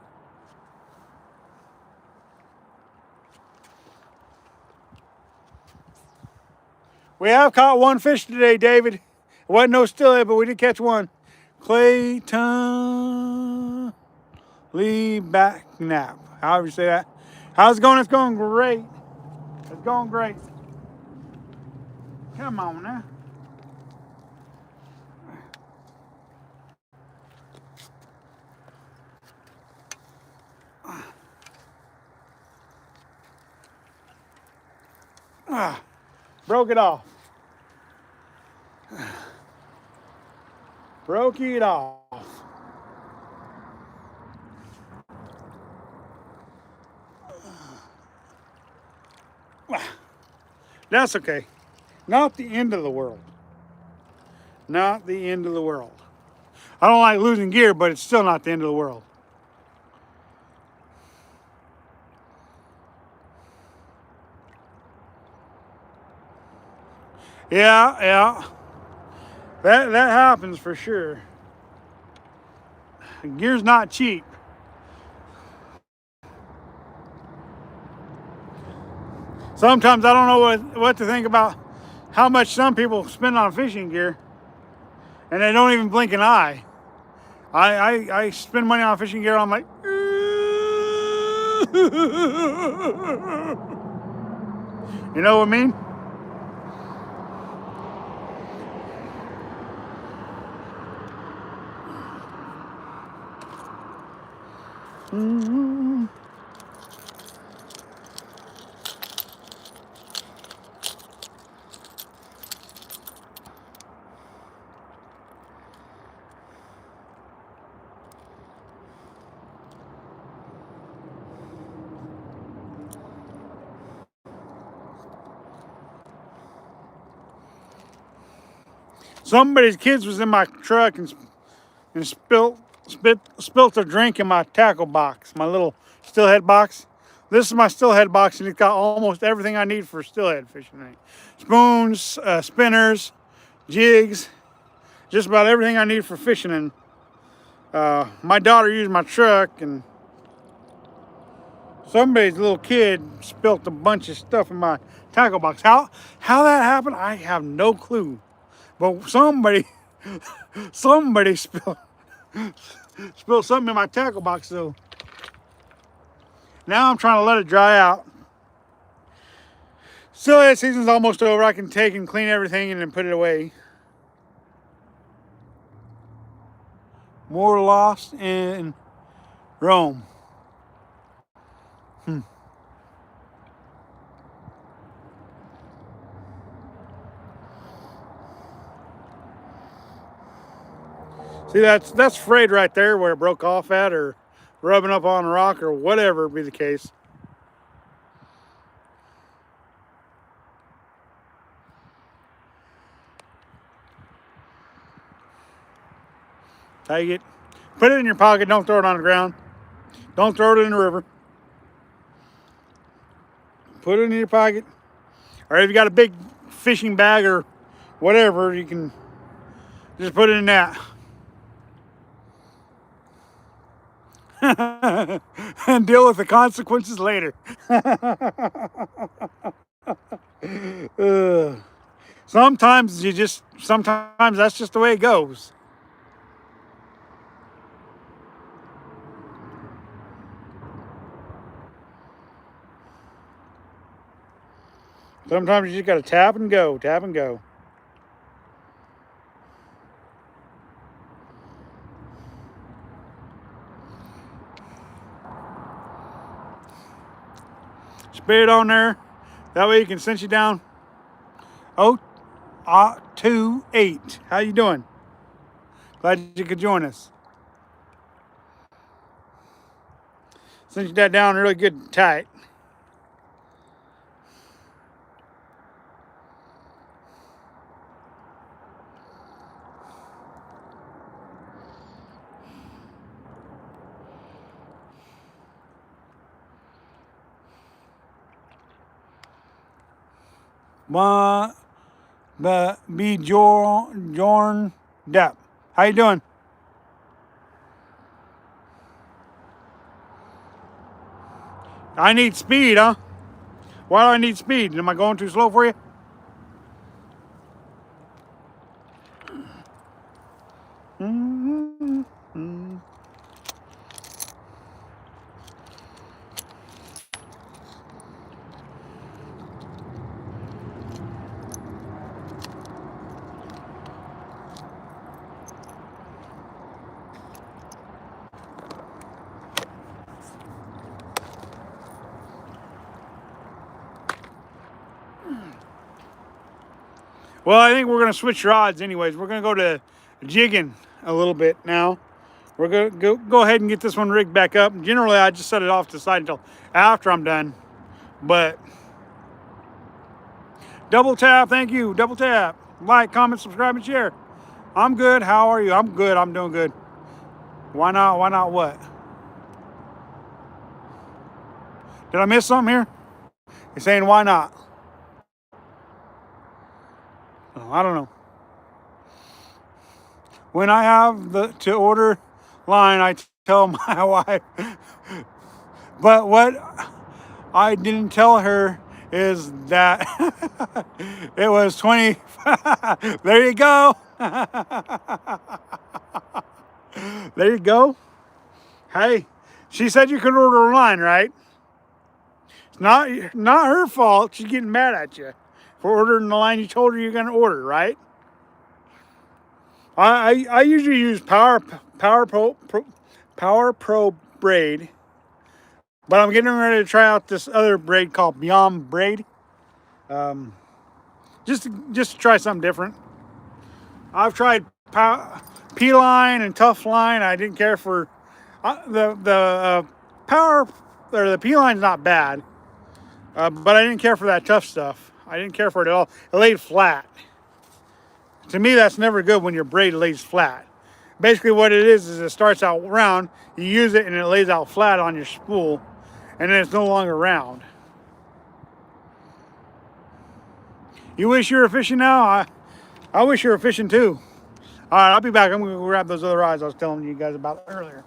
Speaker 1: We have caught one fish today, David. It wasn't no steelhead, but we did catch one. Clayton Lee back nap. However you say that. How's it going? It's going great. It's going great. Come on now. Broke it off. Broke it off. That's okay. Not the end of the world. Not the end of the world. I don't like losing gear, but it's still not the end of the world. Yeah. That happens for sure. Gear's not cheap. Sometimes I don't know what to think about how much some people spend on fishing gear. and they don't even blink an eye. I spend money on fishing gear. I'm like, you know what I mean? Somebody's kids was in my truck and spilt a drink in my tackle box, my little steelhead box. This is my steelhead box, and it's got almost everything I need for steelhead fishing. Spoons, spinners, jigs, just about everything I need for fishing. And my daughter used my truck, and somebody's little kid spilt a bunch of stuff in my tackle box. How that happened, I have no clue. But somebody spilled something in my tackle box. So now I'm trying to let it dry out. Steelhead season's almost over. I can take and clean everything and then put it away. More lost in Rome. See, that's frayed right there where it broke off at, or rubbing up on a rock, or whatever be the case. Take it, put it in your pocket, don't throw it on the ground. Don't throw it in the river. Put it in your pocket. Or if you got a big fishing bag or whatever, you can just put it in that. And deal with the consequences later. Sometimes that's just the way it goes. Sometimes you just got to tap and go, tap and go. Spit it on there. That way you can cinch it down. 028. How you doing? Glad you could join us. Cinch that down really good and tight. Be Jorn Depp. How you doing? I need speed, huh? Why do I need speed? Am I going too slow for you? Well, I think we're going to switch rods anyways. We're going to go to jigging a little bit now. We're going to go ahead and get this one rigged back up. Generally, I just set it off to the side until after I'm done. But double tap, thank you. Double tap. Like, comment, subscribe, and share. I'm good. How are you? I'm good. I'm doing good. Why not? Why not what? Did I miss something here? You're saying why not? Oh, I don't know. When I have to order line, I tell my wife. But what I didn't tell her is that it was 20. There you go. There you go. Hey, she said you could order online, right? It's not her fault. She's getting mad at you for ordering the line you told her you're going to order, right? I usually use Power Pro braid, but I'm getting ready to try out this other braid called Beyond Braid. Just to try something different. I've tried P-line and Tough line. I didn't care for the Power or the P-line's not bad, but I didn't care for that Tough stuff. I didn't care for it at all. It laid flat. To me, that's never good when your braid lays flat. Basically what it is it starts out round, you use it and it lays out flat on your spool, and then it's no longer round. You wish you were fishing now? I wish you were fishing too. All right, I'll be back. I'm going to go grab those other rods I was telling you guys about earlier.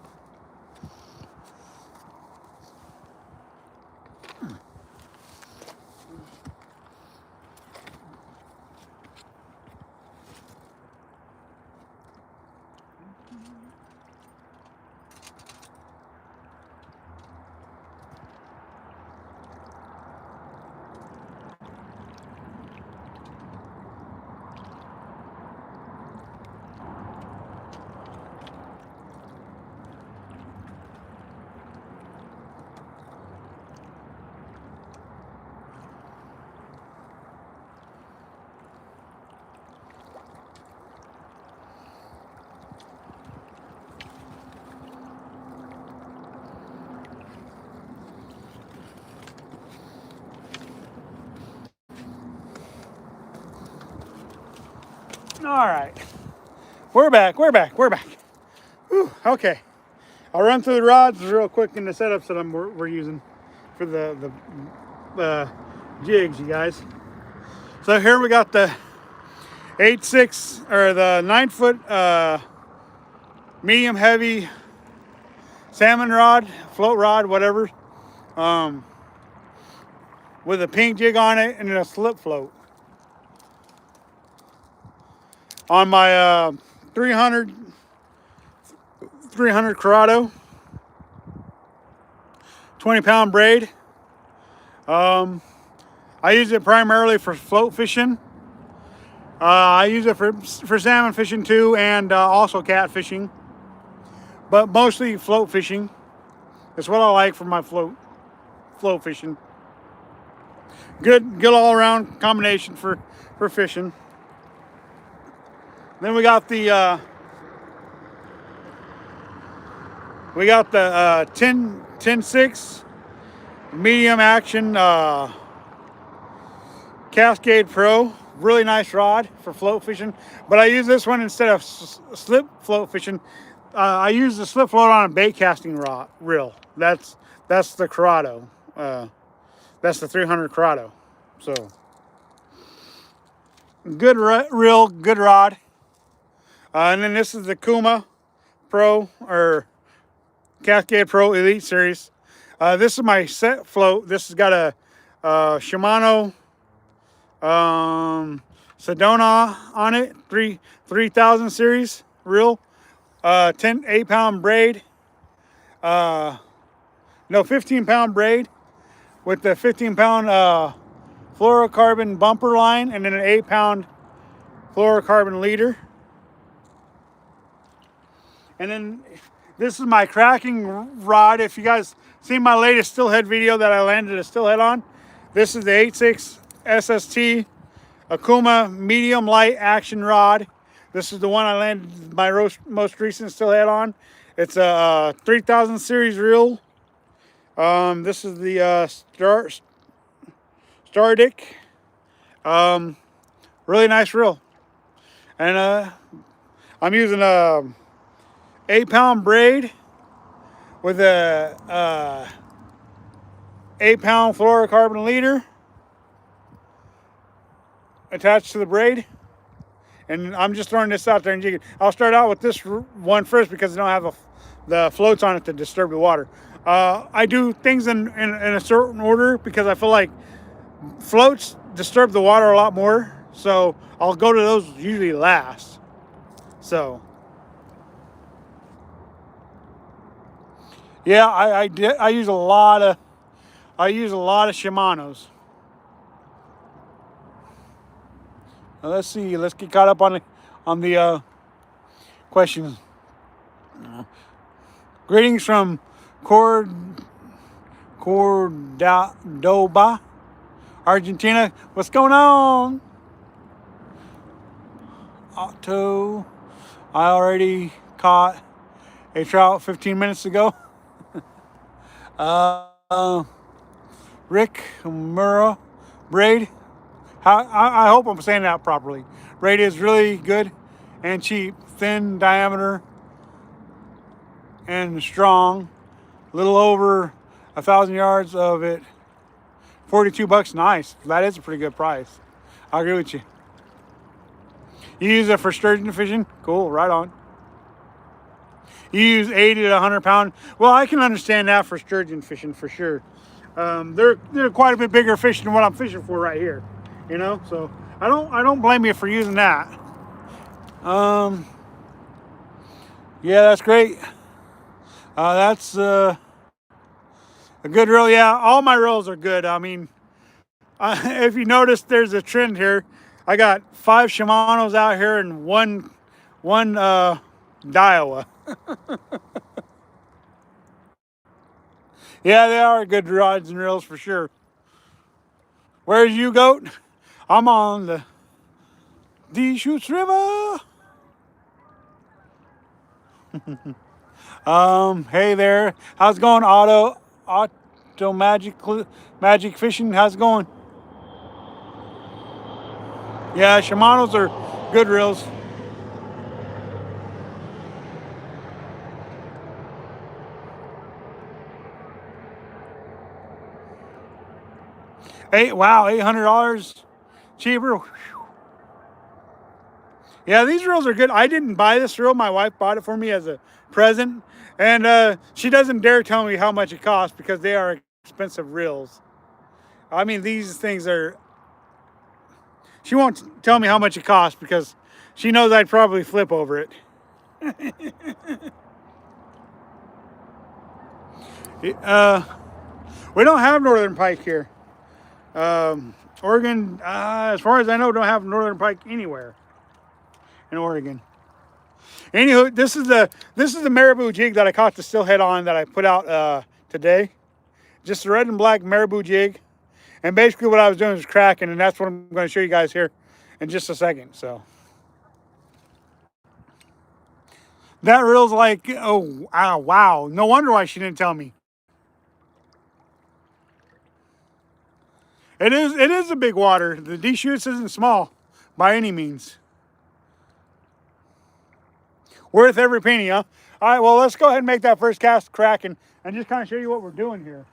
Speaker 1: All right, we're back. Whew, okay, I'll run through the rods real quick and the setups that we're using for the jigs, you guys. So here we got the 8.6 or the 9-foot medium heavy salmon rod, float rod, whatever, with a pink jig on it and then a slip float. On my 300 Corrado, 20-pound braid. I use it primarily for float fishing. I use it for salmon fishing too, and also cat fishing, but mostly float fishing. That's what I like for my float fishing. Good all around combination for fishing. Then we got the 10.6 medium action Cascade Pro. Really nice rod for float fishing, but I use this one instead of slip float fishing. I use the slip float on a bait casting reel. That's the Corrado. That's the 300 Corrado. So good reel, good rod. And then this is the Kuma Pro or Cascade Pro Elite Series. This is my set float. This has got a Shimano Sedona on it, 3000 series reel, 8-pound braid, 15-pound braid with the 15-pound fluorocarbon bumper line, and then an 8-pound fluorocarbon leader. And then this is my cracking rod. If you guys seen my latest steelhead video that I landed a steelhead on, this is the 8.6 SST Akuma medium light action rod. This is the one I landed my most recent steelhead on. It's a 3000 series reel. This is the Stardick. Really nice reel. And I'm using a 8-pound braid with a 8-pound fluorocarbon leader attached to the braid, and I'm just throwing this out there and jigging. I'll start out with this one first because I don't have the floats on it to disturb the water. I do things in a certain order because I feel like Floats disturb the water a lot more, so I'll go to those usually last. So yeah, I use a lot of Shimano's. Now let's see. Let's get caught up on the questions. Greetings from Cordoba, Argentina. What's going on? Otto, I already caught a trout 15 minutes ago. Rick Murrah, braid. I hope I'm saying that properly. Braid is really good and cheap, thin diameter and strong. A little over 1,000 yards of it. 42 bucks, nice. That is a pretty good price. I agree with you. You use it for sturgeon fishing? Cool, right on. You use 80 to 100 pound. Well, I can understand that for sturgeon fishing for sure. They're quite a bit bigger fish than what I'm fishing for right here. You know, so I don't blame you for using that. Yeah, that's great. That's a good reel. Yeah, all my reels are good. I mean, if you notice, there's a trend here. I got 5 Shimano's out here and one Daiwa. Yeah, they are good rods and reels for sure. Where's you, goat? I'm on the Deschutes River. Hey there. How's it going, Auto Magic Fishing? How's it going? Yeah, Shimano's are good reels. Wow, $800 cheaper. Yeah, these reels are good. I didn't buy this reel. My wife bought it for me as a present. And she doesn't dare tell me how much it costs because they are expensive reels. I mean, these things are... She won't tell me how much it costs because she knows I'd probably flip over it. We don't have northern pike here. Oregon, as far as I know, don't have northern pike anywhere in Oregon. Anywho, this is the marabou jig that I caught the steelhead on that I put out today. Just a red and black marabou jig. And basically what I was doing was cracking, and that's what I'm going to show you guys here in just a second. So that reel's like, oh, wow. No wonder why she didn't tell me. It is a big water. The Deschutes isn't small by any means. Worth every penny, huh? All right, well, let's go ahead and make that first cast cracking and just kind of show you what we're doing here.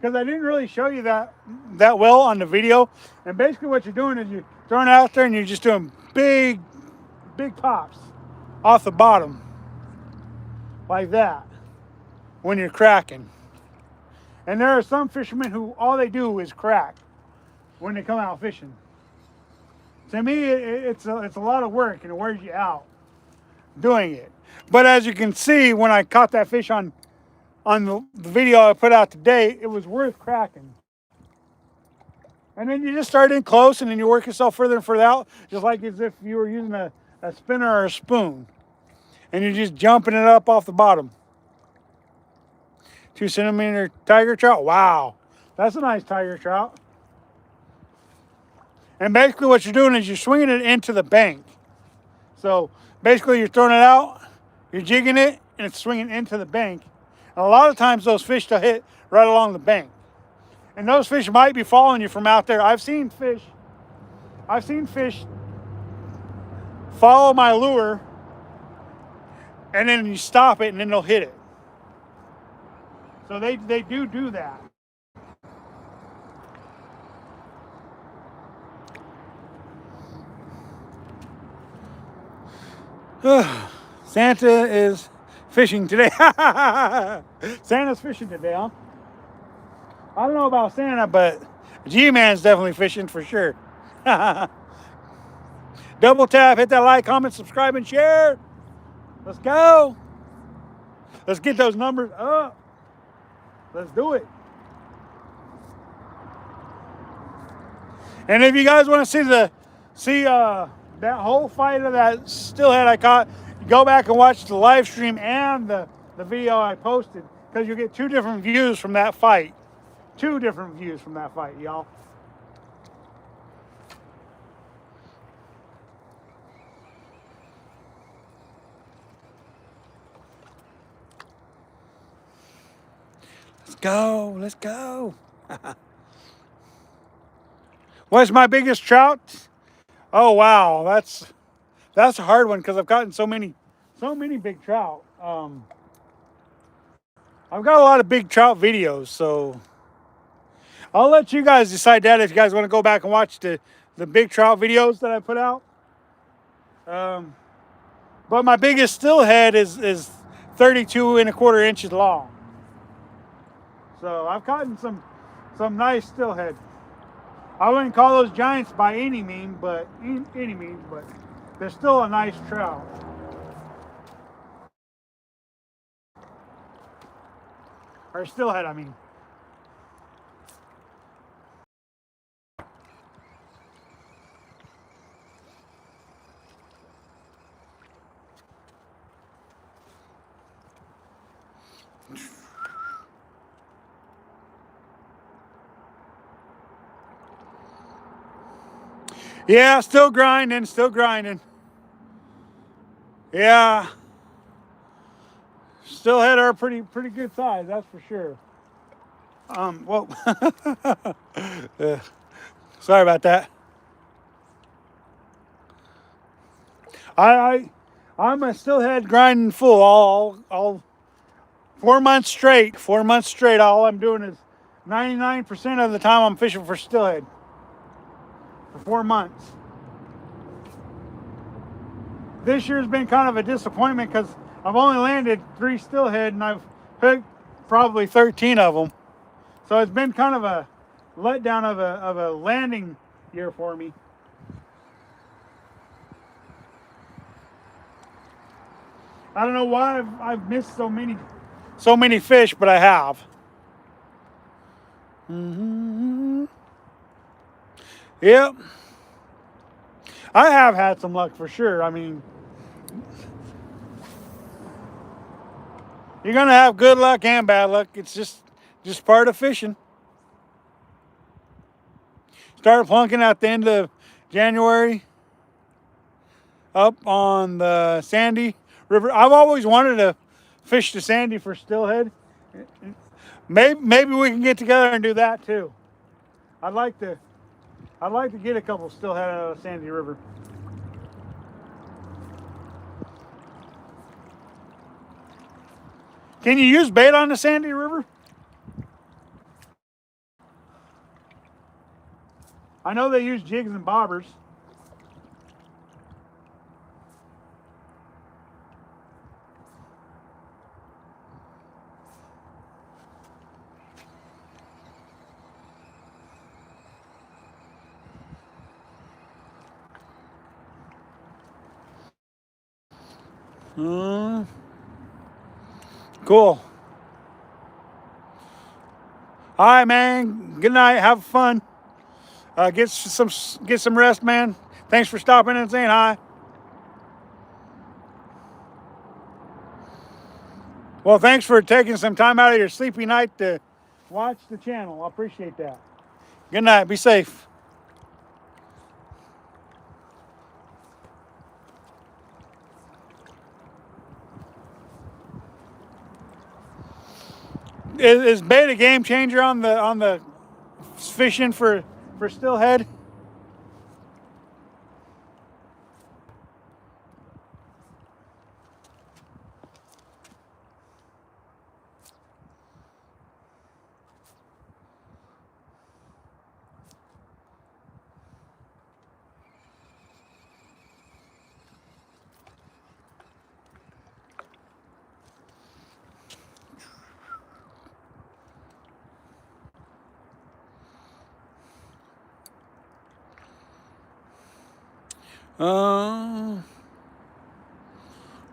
Speaker 1: Because I didn't really show you that well on the video. And basically what you're doing is you're throwing it out there and you're just doing big pops off the bottom. Like that. When you're cracking. And there are some fishermen who all they do is crack when they come out fishing. To me, it's a lot of work and it wears you out doing it. But as you can see, when I caught that fish on the video I put out today, it was worth cracking. And then you just start in close and then you work yourself further and further out, just like as if you were using a spinner or a spoon. And you're just jumping it up off the bottom. 2 centimeter tiger trout. Wow, that's a nice tiger trout. And basically what you're doing is you're swinging it into the bank. So basically you're throwing it out, you're jigging it, and it's swinging into the bank. And a lot of times those fish will hit right along the bank. And those fish might be following you from out there. I've seen fish follow my lure, and then you stop it, and then they'll hit it. So they do that. Santa is fishing today. Santa's fishing today, huh? I don't know about Santa, but G-Man's definitely fishing for sure. Double tap, hit that like, comment, subscribe, and share. Let's go. Let's get those numbers up. Let's do it. And if you guys want to see that whole fight of that steelhead I caught, go back and watch the live stream and the video I posted, because you'll get 2 different views from that fight. 2 different views from that fight, y'all. Let's go. Let's go. What's my biggest trout? Oh wow, that's a hard one because I've gotten so many big trout. I've got a lot of big trout videos, so I'll let you guys decide that if you guys want to go back and watch the big trout videos that I put out. But my biggest steelhead is 32¼ inches long. So I've caught some nice steelhead. I wouldn't call those giants by any means, but they're still a nice trout. Or steelhead, I mean. Yeah, still grinding, still grinding. Yeah. Steelhead are pretty good size, that's for sure. Whoa. Sorry about that. I'm a steelhead grinding full all 4 months straight. 4 months straight. All I'm doing is 99% of the time I'm fishing for steelhead for 4 months. This year's been kind of a disappointment because I've only landed 3 steelhead and I've hooked probably 13 of them. So it's been kind of a letdown of a landing year for me. I don't know why I've missed so many fish, but I have. Yep. I have had some luck for sure. I mean, you're gonna have good luck and bad luck. It's just part of fishing. Started plunking at the end of January up on the Sandy River. I've always wanted to fish the Sandy for steelhead. Maybe we can get together and do that too. I'd like to get a couple steelhead out of Sandy River. Can you use bait on the Sandy River? I know they use jigs and bobbers. Cool. All right, man. Good night. Have fun. Get some rest, man. Thanks for stopping and saying hi. Well, thanks for taking some time out of your sleepy night to watch the channel. I appreciate that. Good night. Be safe. Is bait a game changer on the fishing for steelhead?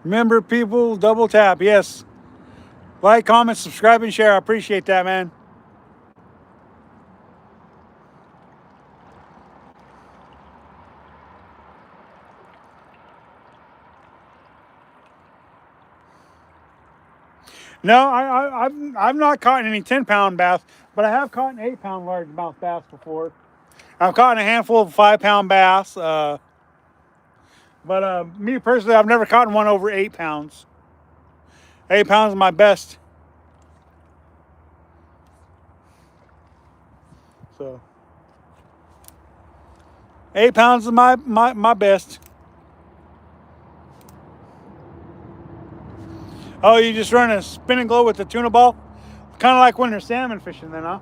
Speaker 1: Remember, people, double tap. Yes. Like, comment, subscribe, and share. I appreciate that, man. No, I've not caught any 10-pound bass, but I have caught an 8-pound largemouth bass before. I've caught a handful of 5-pound bass, but me personally, I've never caught one over 8 pounds. 8 pounds is my best. So 8 pounds is my best. Oh, you just run a spin and glow with the tuna ball? Kind of like when they're salmon fishing then, huh?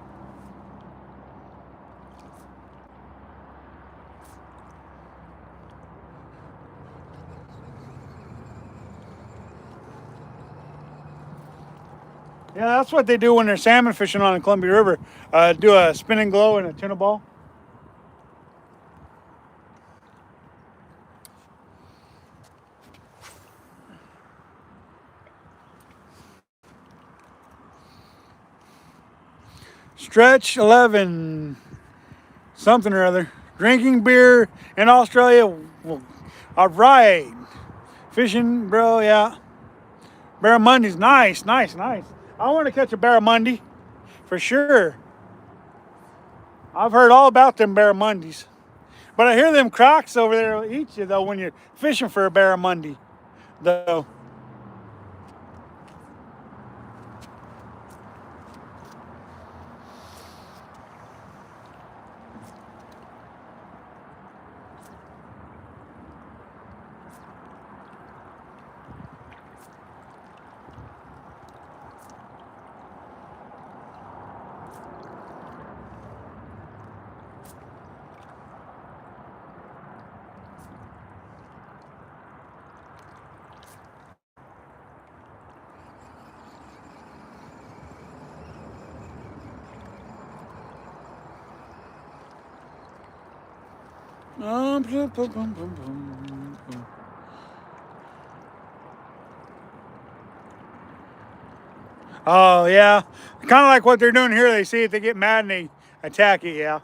Speaker 1: Yeah, that's what they do when they're salmon fishing on the Columbia River. Do a spin and glow and a tuna ball. Stretch 11, something or other. Drinking beer in Australia. Well, all right. Fishing, bro, yeah. Barramundis, nice. I want to catch a barramundi for sure. I've heard all about them barramundis. But I hear them crocs over there will eat you, though, when you're fishing for a barramundi, though. Oh, yeah. Kind of like what they're doing here. They see it, they get mad, and they attack it, yeah.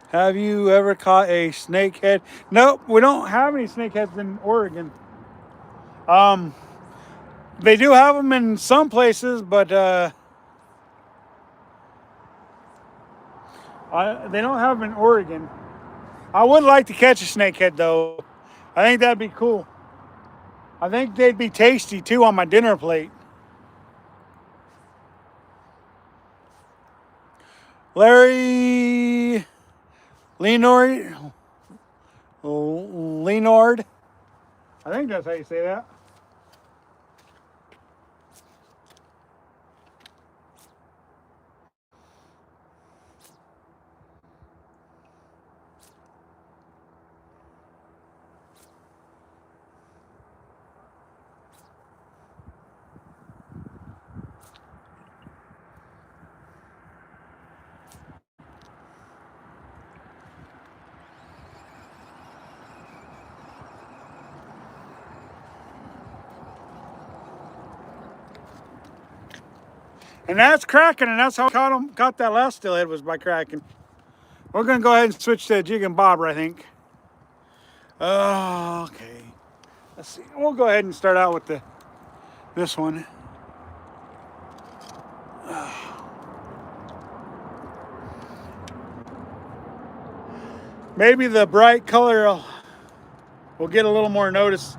Speaker 1: Have you ever caught a snakehead? Nope, we don't have any snakeheads in Oregon. They do have them in some places, but they don't have them in Oregon. I would like to catch a snakehead, though. I think that'd be cool. I think they'd be tasty, too, on my dinner plate. Larry Leonard. I think that's how you say that. And that's cracking, and that's how I caught that last steelhead, was by cracking. We're gonna go ahead and switch to jig and bobber, I think. Okay. Let's see. We'll go ahead and start out with this one. Maybe the bright color will get a little more notice.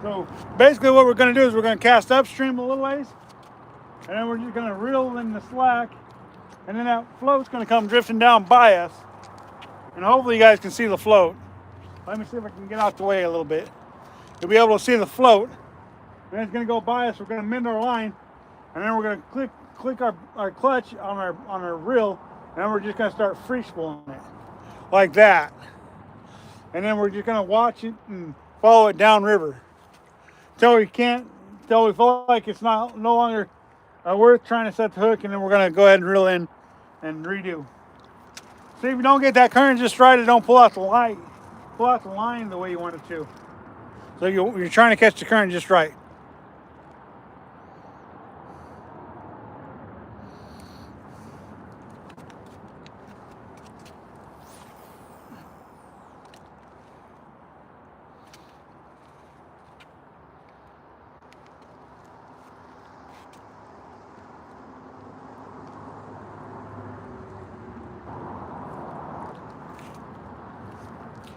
Speaker 1: So basically what we're going to do is we're going to cast upstream a little ways, and then we're just going to reel in the slack, and then that float's going to come drifting down by us, and hopefully you guys can see the float. Let me see if I can get out the way a little bit. You'll be able to see the float, and it's going to go by us. We're going to mend our line, and then we're going to click our clutch on our reel, and then we're just going to start free spooling it. like that. And then we're just gonna watch it and follow it downriver until we feel like it's no longer worth trying to set the hook, and then we're gonna go ahead and reel in and redo. See, if you don't get that current just right, it don't pull out the line the way you want it to. So you're trying to catch the current just right.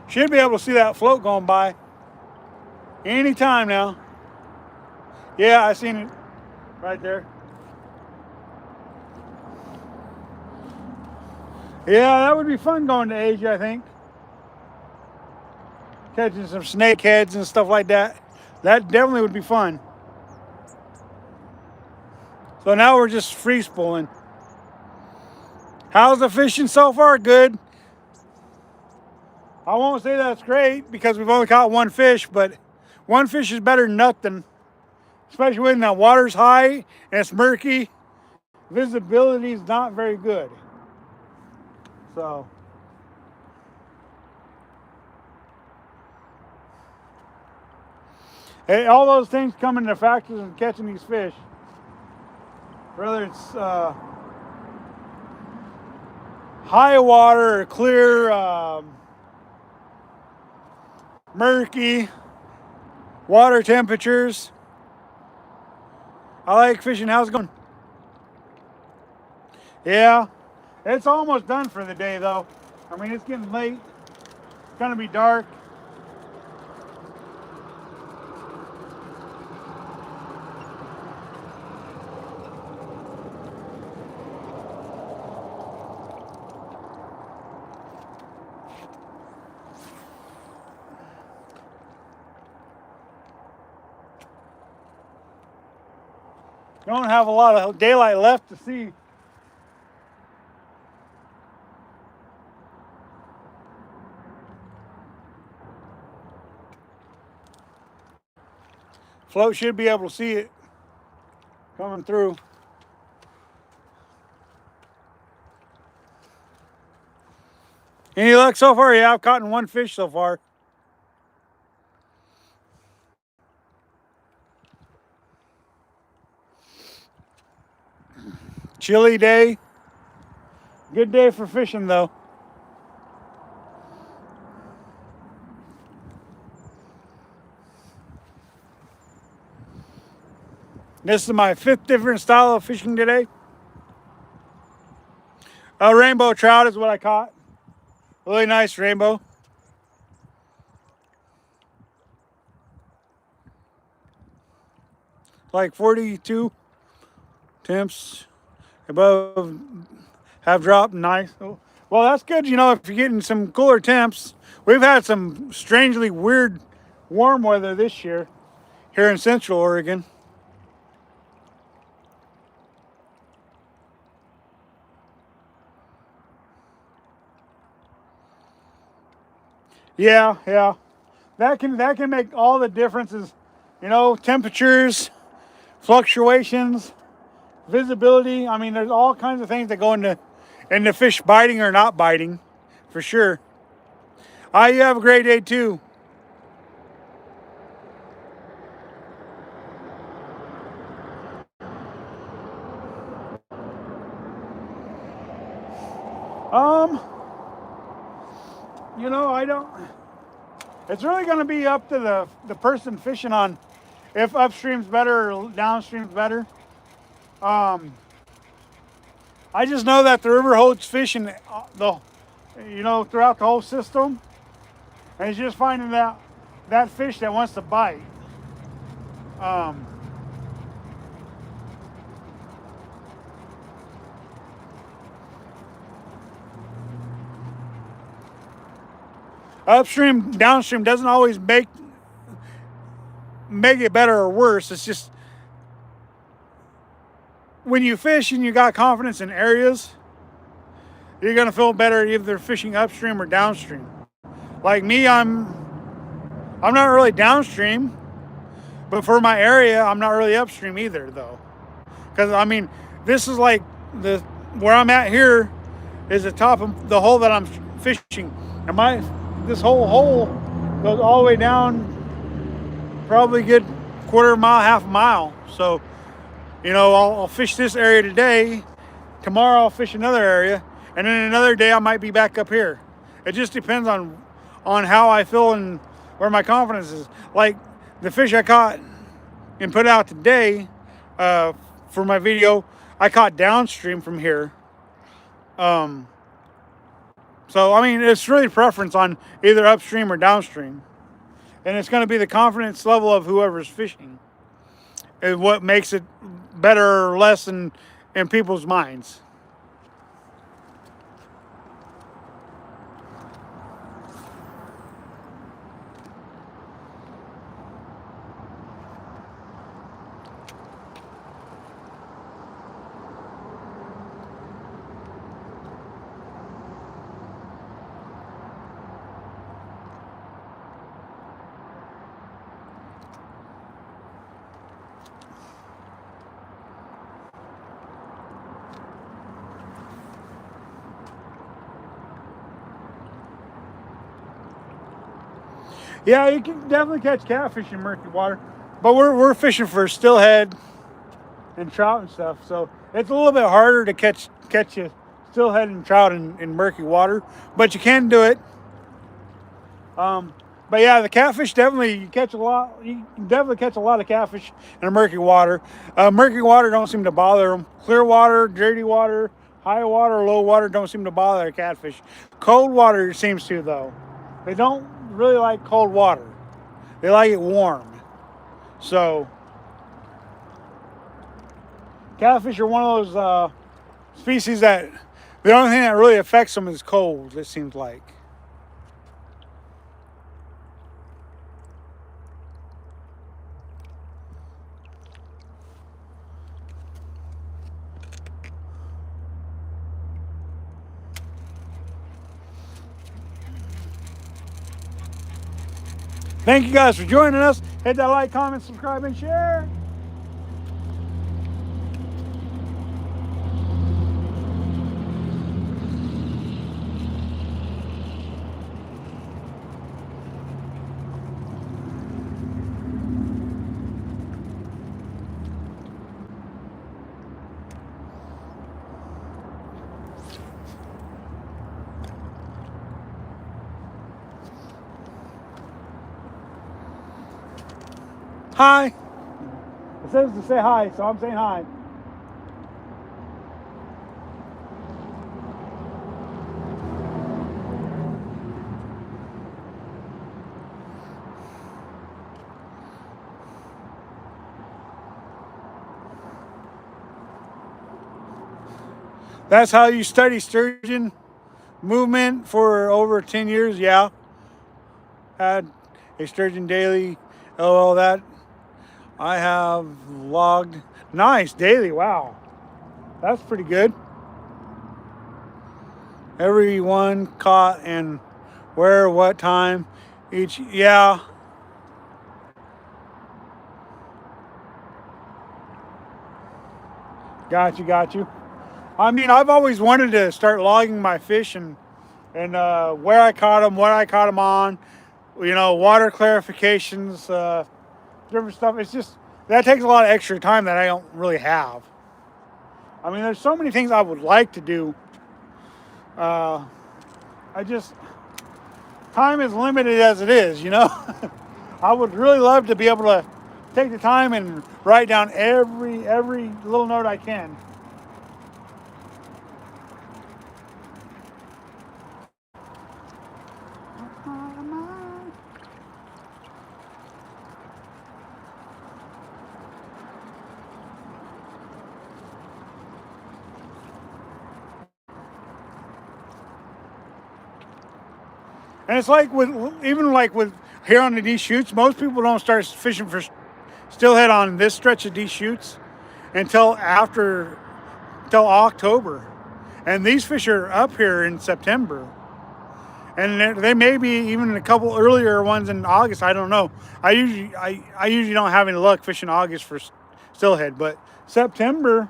Speaker 1: Should be able to see that float going by anytime now. Yeah, I seen it right there. Yeah, that would be fun going to Asia, I think. Catching some snakeheads and stuff like that. That definitely would be fun. So now we're just free spooling. How's the fishing so far? Good. I won't say that's great because we've only caught one fish, but one fish is better than nothing. Especially when the water's high and it's murky. Visibility is not very good. So hey, all those things come into factors in catching these fish. Whether it's high water or clear, murky, water temperatures. I like fishing. How's it going? Yeah, it's almost done for the day though. I mean, it's getting late. It's gonna be dark. Don't have a lot of daylight left to see. Float should be able to see it coming through. Any luck so far? Yeah, I've caught one fish so far. Chilly day. Good day for fishing though. This is my 5th different style of fishing today. A rainbow trout is what I caught. Really nice rainbow. Like 42 temps above, have dropped. Nice. Well, that's good, you know, if you're getting some cooler temps. We've had some strangely weird warm weather this year here in Central Oregon. Yeah. That can make all the differences, you know, temperatures, fluctuations, visibility. I mean, there's all kinds of things that go into fish biting or not biting, for sure. You have a great day too. You know, I don't. It's really going to be up to the person fishing on if upstream's better or downstream's better. I just know that the river holds fish in throughout the whole system, and it's just finding that fish that wants to bite. Upstream, downstream doesn't always make it better or worse. It's just when you fish and you got confidence in areas, you're gonna feel better either fishing upstream or downstream. Like me, I'm not really downstream, but for my area, I'm not really upstream either, though. Because I mean, this is like the where I'm at here is the top of the hole that I'm fishing, and this whole hole goes all the way down, probably a good quarter mile, half a mile. So, you know, I'll fish this area today. Tomorrow I'll fish another area, and then another day I might be back up here. It just depends on how I feel and where my confidence is. Like the fish I caught and put out today for my video, I caught downstream from here. So I mean, it's really preference on either upstream or downstream, and it's going to be the confidence level of whoever's fishing is what makes it better or less in people's minds. Yeah, you can definitely catch catfish in murky water, but we're fishing for steelhead and trout and stuff, so it's a little bit harder to catch a steelhead and trout in murky water, but you can do it. But yeah, the catfish definitely you catch a lot. You can definitely catch a lot of catfish in murky water. Murky water don't seem to bother them. Clear water, dirty water, high water, low water don't seem to bother a catfish. Cold water seems to though. They don't really like cold water. They like it warm. So catfish are one of those species that the only thing that really affects them is cold. It seems like. Thank you guys for joining us. Hit that like, comment, subscribe, and share. Hi. It says to say hi, so I'm saying hi. That's how you study sturgeon movement for over 10 years. Yeah. Had a sturgeon daily. LOL that. I have logged. Nice, daily. Wow. That's pretty good. Everyone caught and where, what time each. Yeah. Got you. I mean, I've always wanted to start logging my fish and where I caught them, what I caught them on, you know, water clarifications, different stuff. It's just, that takes a lot of extra time that I don't really have. I mean, there's so many things I would like to do. Time is limited as it is, you know. I would really love to be able to take the time and write down every little note I can. And it's like with here on the Deschutes, most people don't start fishing for steelhead on this stretch of Deschutes until October. And these fish are up here in September. And they may be even a couple earlier ones in August. I don't know. I usually don't have any luck fishing August for steelhead, but September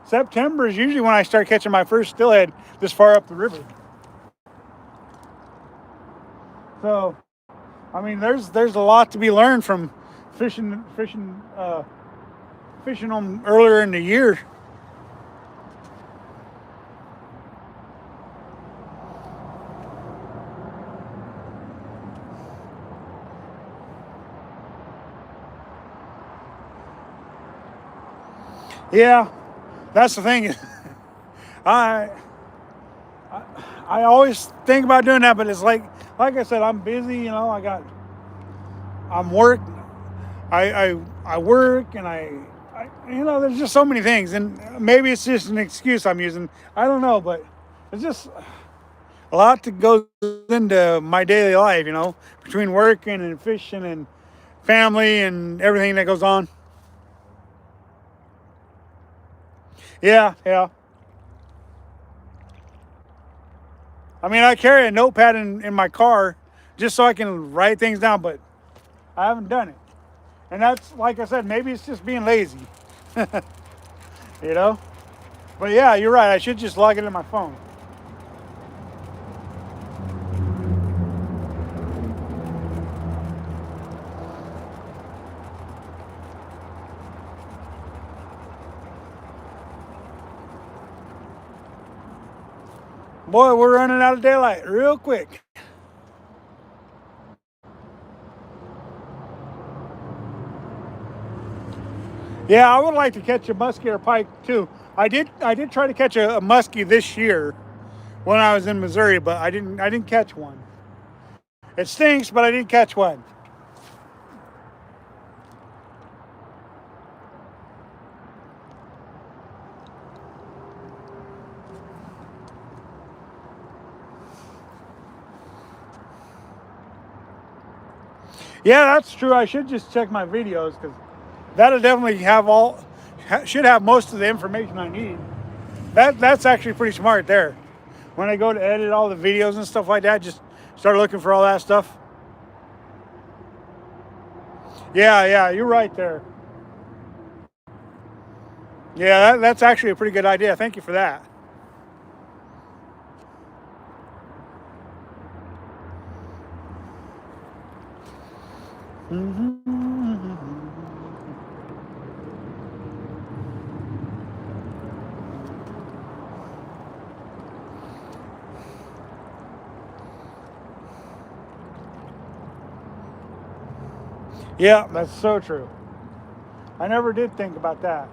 Speaker 1: September is usually when I start catching my first steelhead this far up the river. So, I mean, there's a lot to be learned from fishing them earlier in the year. Yeah, that's the thing. I I always think about doing that, but it's like I said, I'm busy. You know, I'm work. I work and you know, there's just so many things, and maybe it's just an excuse I'm using. I don't know, but it's just a lot that goes into my daily life. You know, between working and fishing and family and everything that goes on. Yeah, yeah. I mean, I carry a notepad in my car just so I can write things down, but I haven't done it. And that's, like I said, maybe it's just being lazy, you know? But yeah, you're right. I should just log it in my phone. Boy, we're running out of daylight real quick. Yeah, I would like to catch a muskie or pike too. I did try to catch a muskie this year when I was in Missouri, but I didn't catch one. It stinks, but I didn't catch one. Yeah, that's true. I should just check my videos because that'll definitely should have most of the information I need. That's actually pretty smart there. When I go to edit all the videos and stuff like that, just start looking for all that stuff. Yeah, yeah, you're right there. Yeah, that's actually a pretty good idea. Thank you for that. Yeah, that's so true. I never did think about that.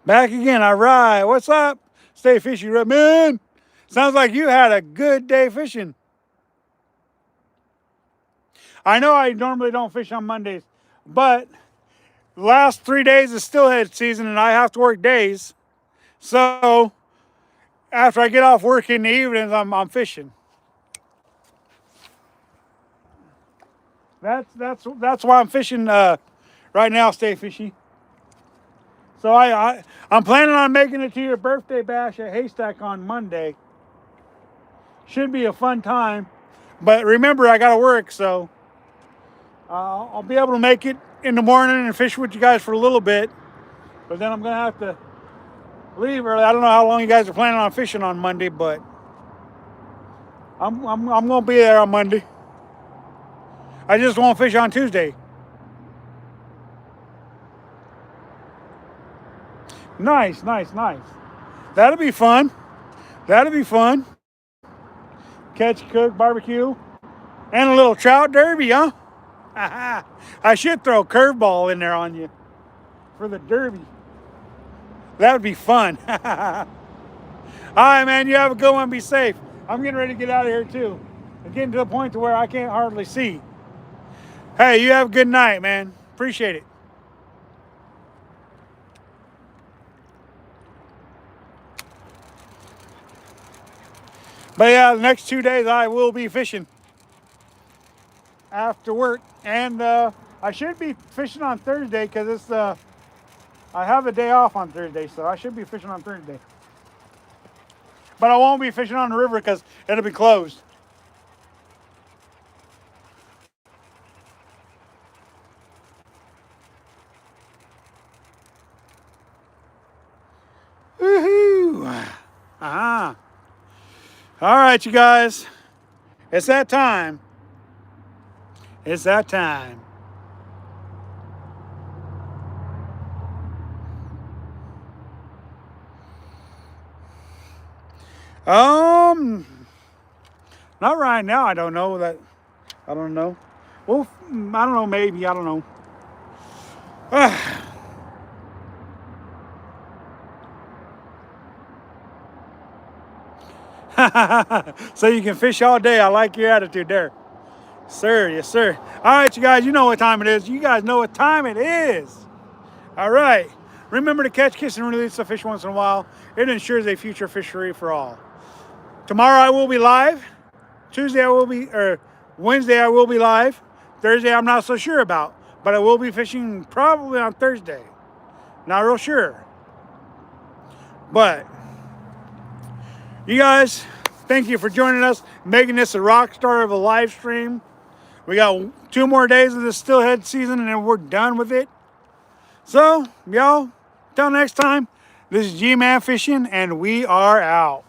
Speaker 1: Back again. All right. What's up? Stay fishy, man. Sounds like you had a good day fishing. I know I normally don't fish on Mondays, but the last 3 days is steelhead season and I have to work days. So after I get off work in the evenings, I'm fishing. That's why I'm fishing right now. Stay fishy. So I'm planning on making it to your birthday bash at Haystack on Monday. Should be a fun time, but remember I gotta work, so I'll be able to make it in the morning and fish with you guys for a little bit. But then I'm gonna have to leave early. I don't know how long you guys are planning on fishing on Monday, but I'm gonna be there on Monday. I just won't fish on Tuesday. Nice, nice, nice. That'll be fun. That'll be fun. catch, cook, barbecue, and a little trout derby, huh? I should throw a curveball in there on you for the derby. That would be fun. All right, man, you have a good one. Be safe. I'm getting ready to get out of here, too. I'm getting to the point to where I can't hardly see. Hey, you have a good night, man. Appreciate it. But yeah, the next 2 days I will be fishing after work. And I should be fishing on Thursday because it's I have a day off on Thursday, so I should be fishing on Thursday. But I won't be fishing on the river because it'll be closed. Woohoo! Uh-huh. All right, you guys. It's that time. It's that time. Not right now. I don't know that. I don't know. Well, I don't know. Maybe I don't know. So you can fish all day. I like your attitude there. Sir, yes, sir. All right, you guys, you know what time it is. You guys know what time it is. All right. Remember to catch, kiss, and release the fish once in a while. It ensures a future fishery for all. Tomorrow I will be live. Tuesday I will be, or Wednesday I will be live. Thursday I'm not so sure about, but I will be fishing probably on Thursday. Not real sure. But you guys, thank you for joining us, making this a rock star of a live stream. We got 2 more days of this steelhead season and then we're done with it. So, y'all, till next time, this is G-Man Fishing and we are out.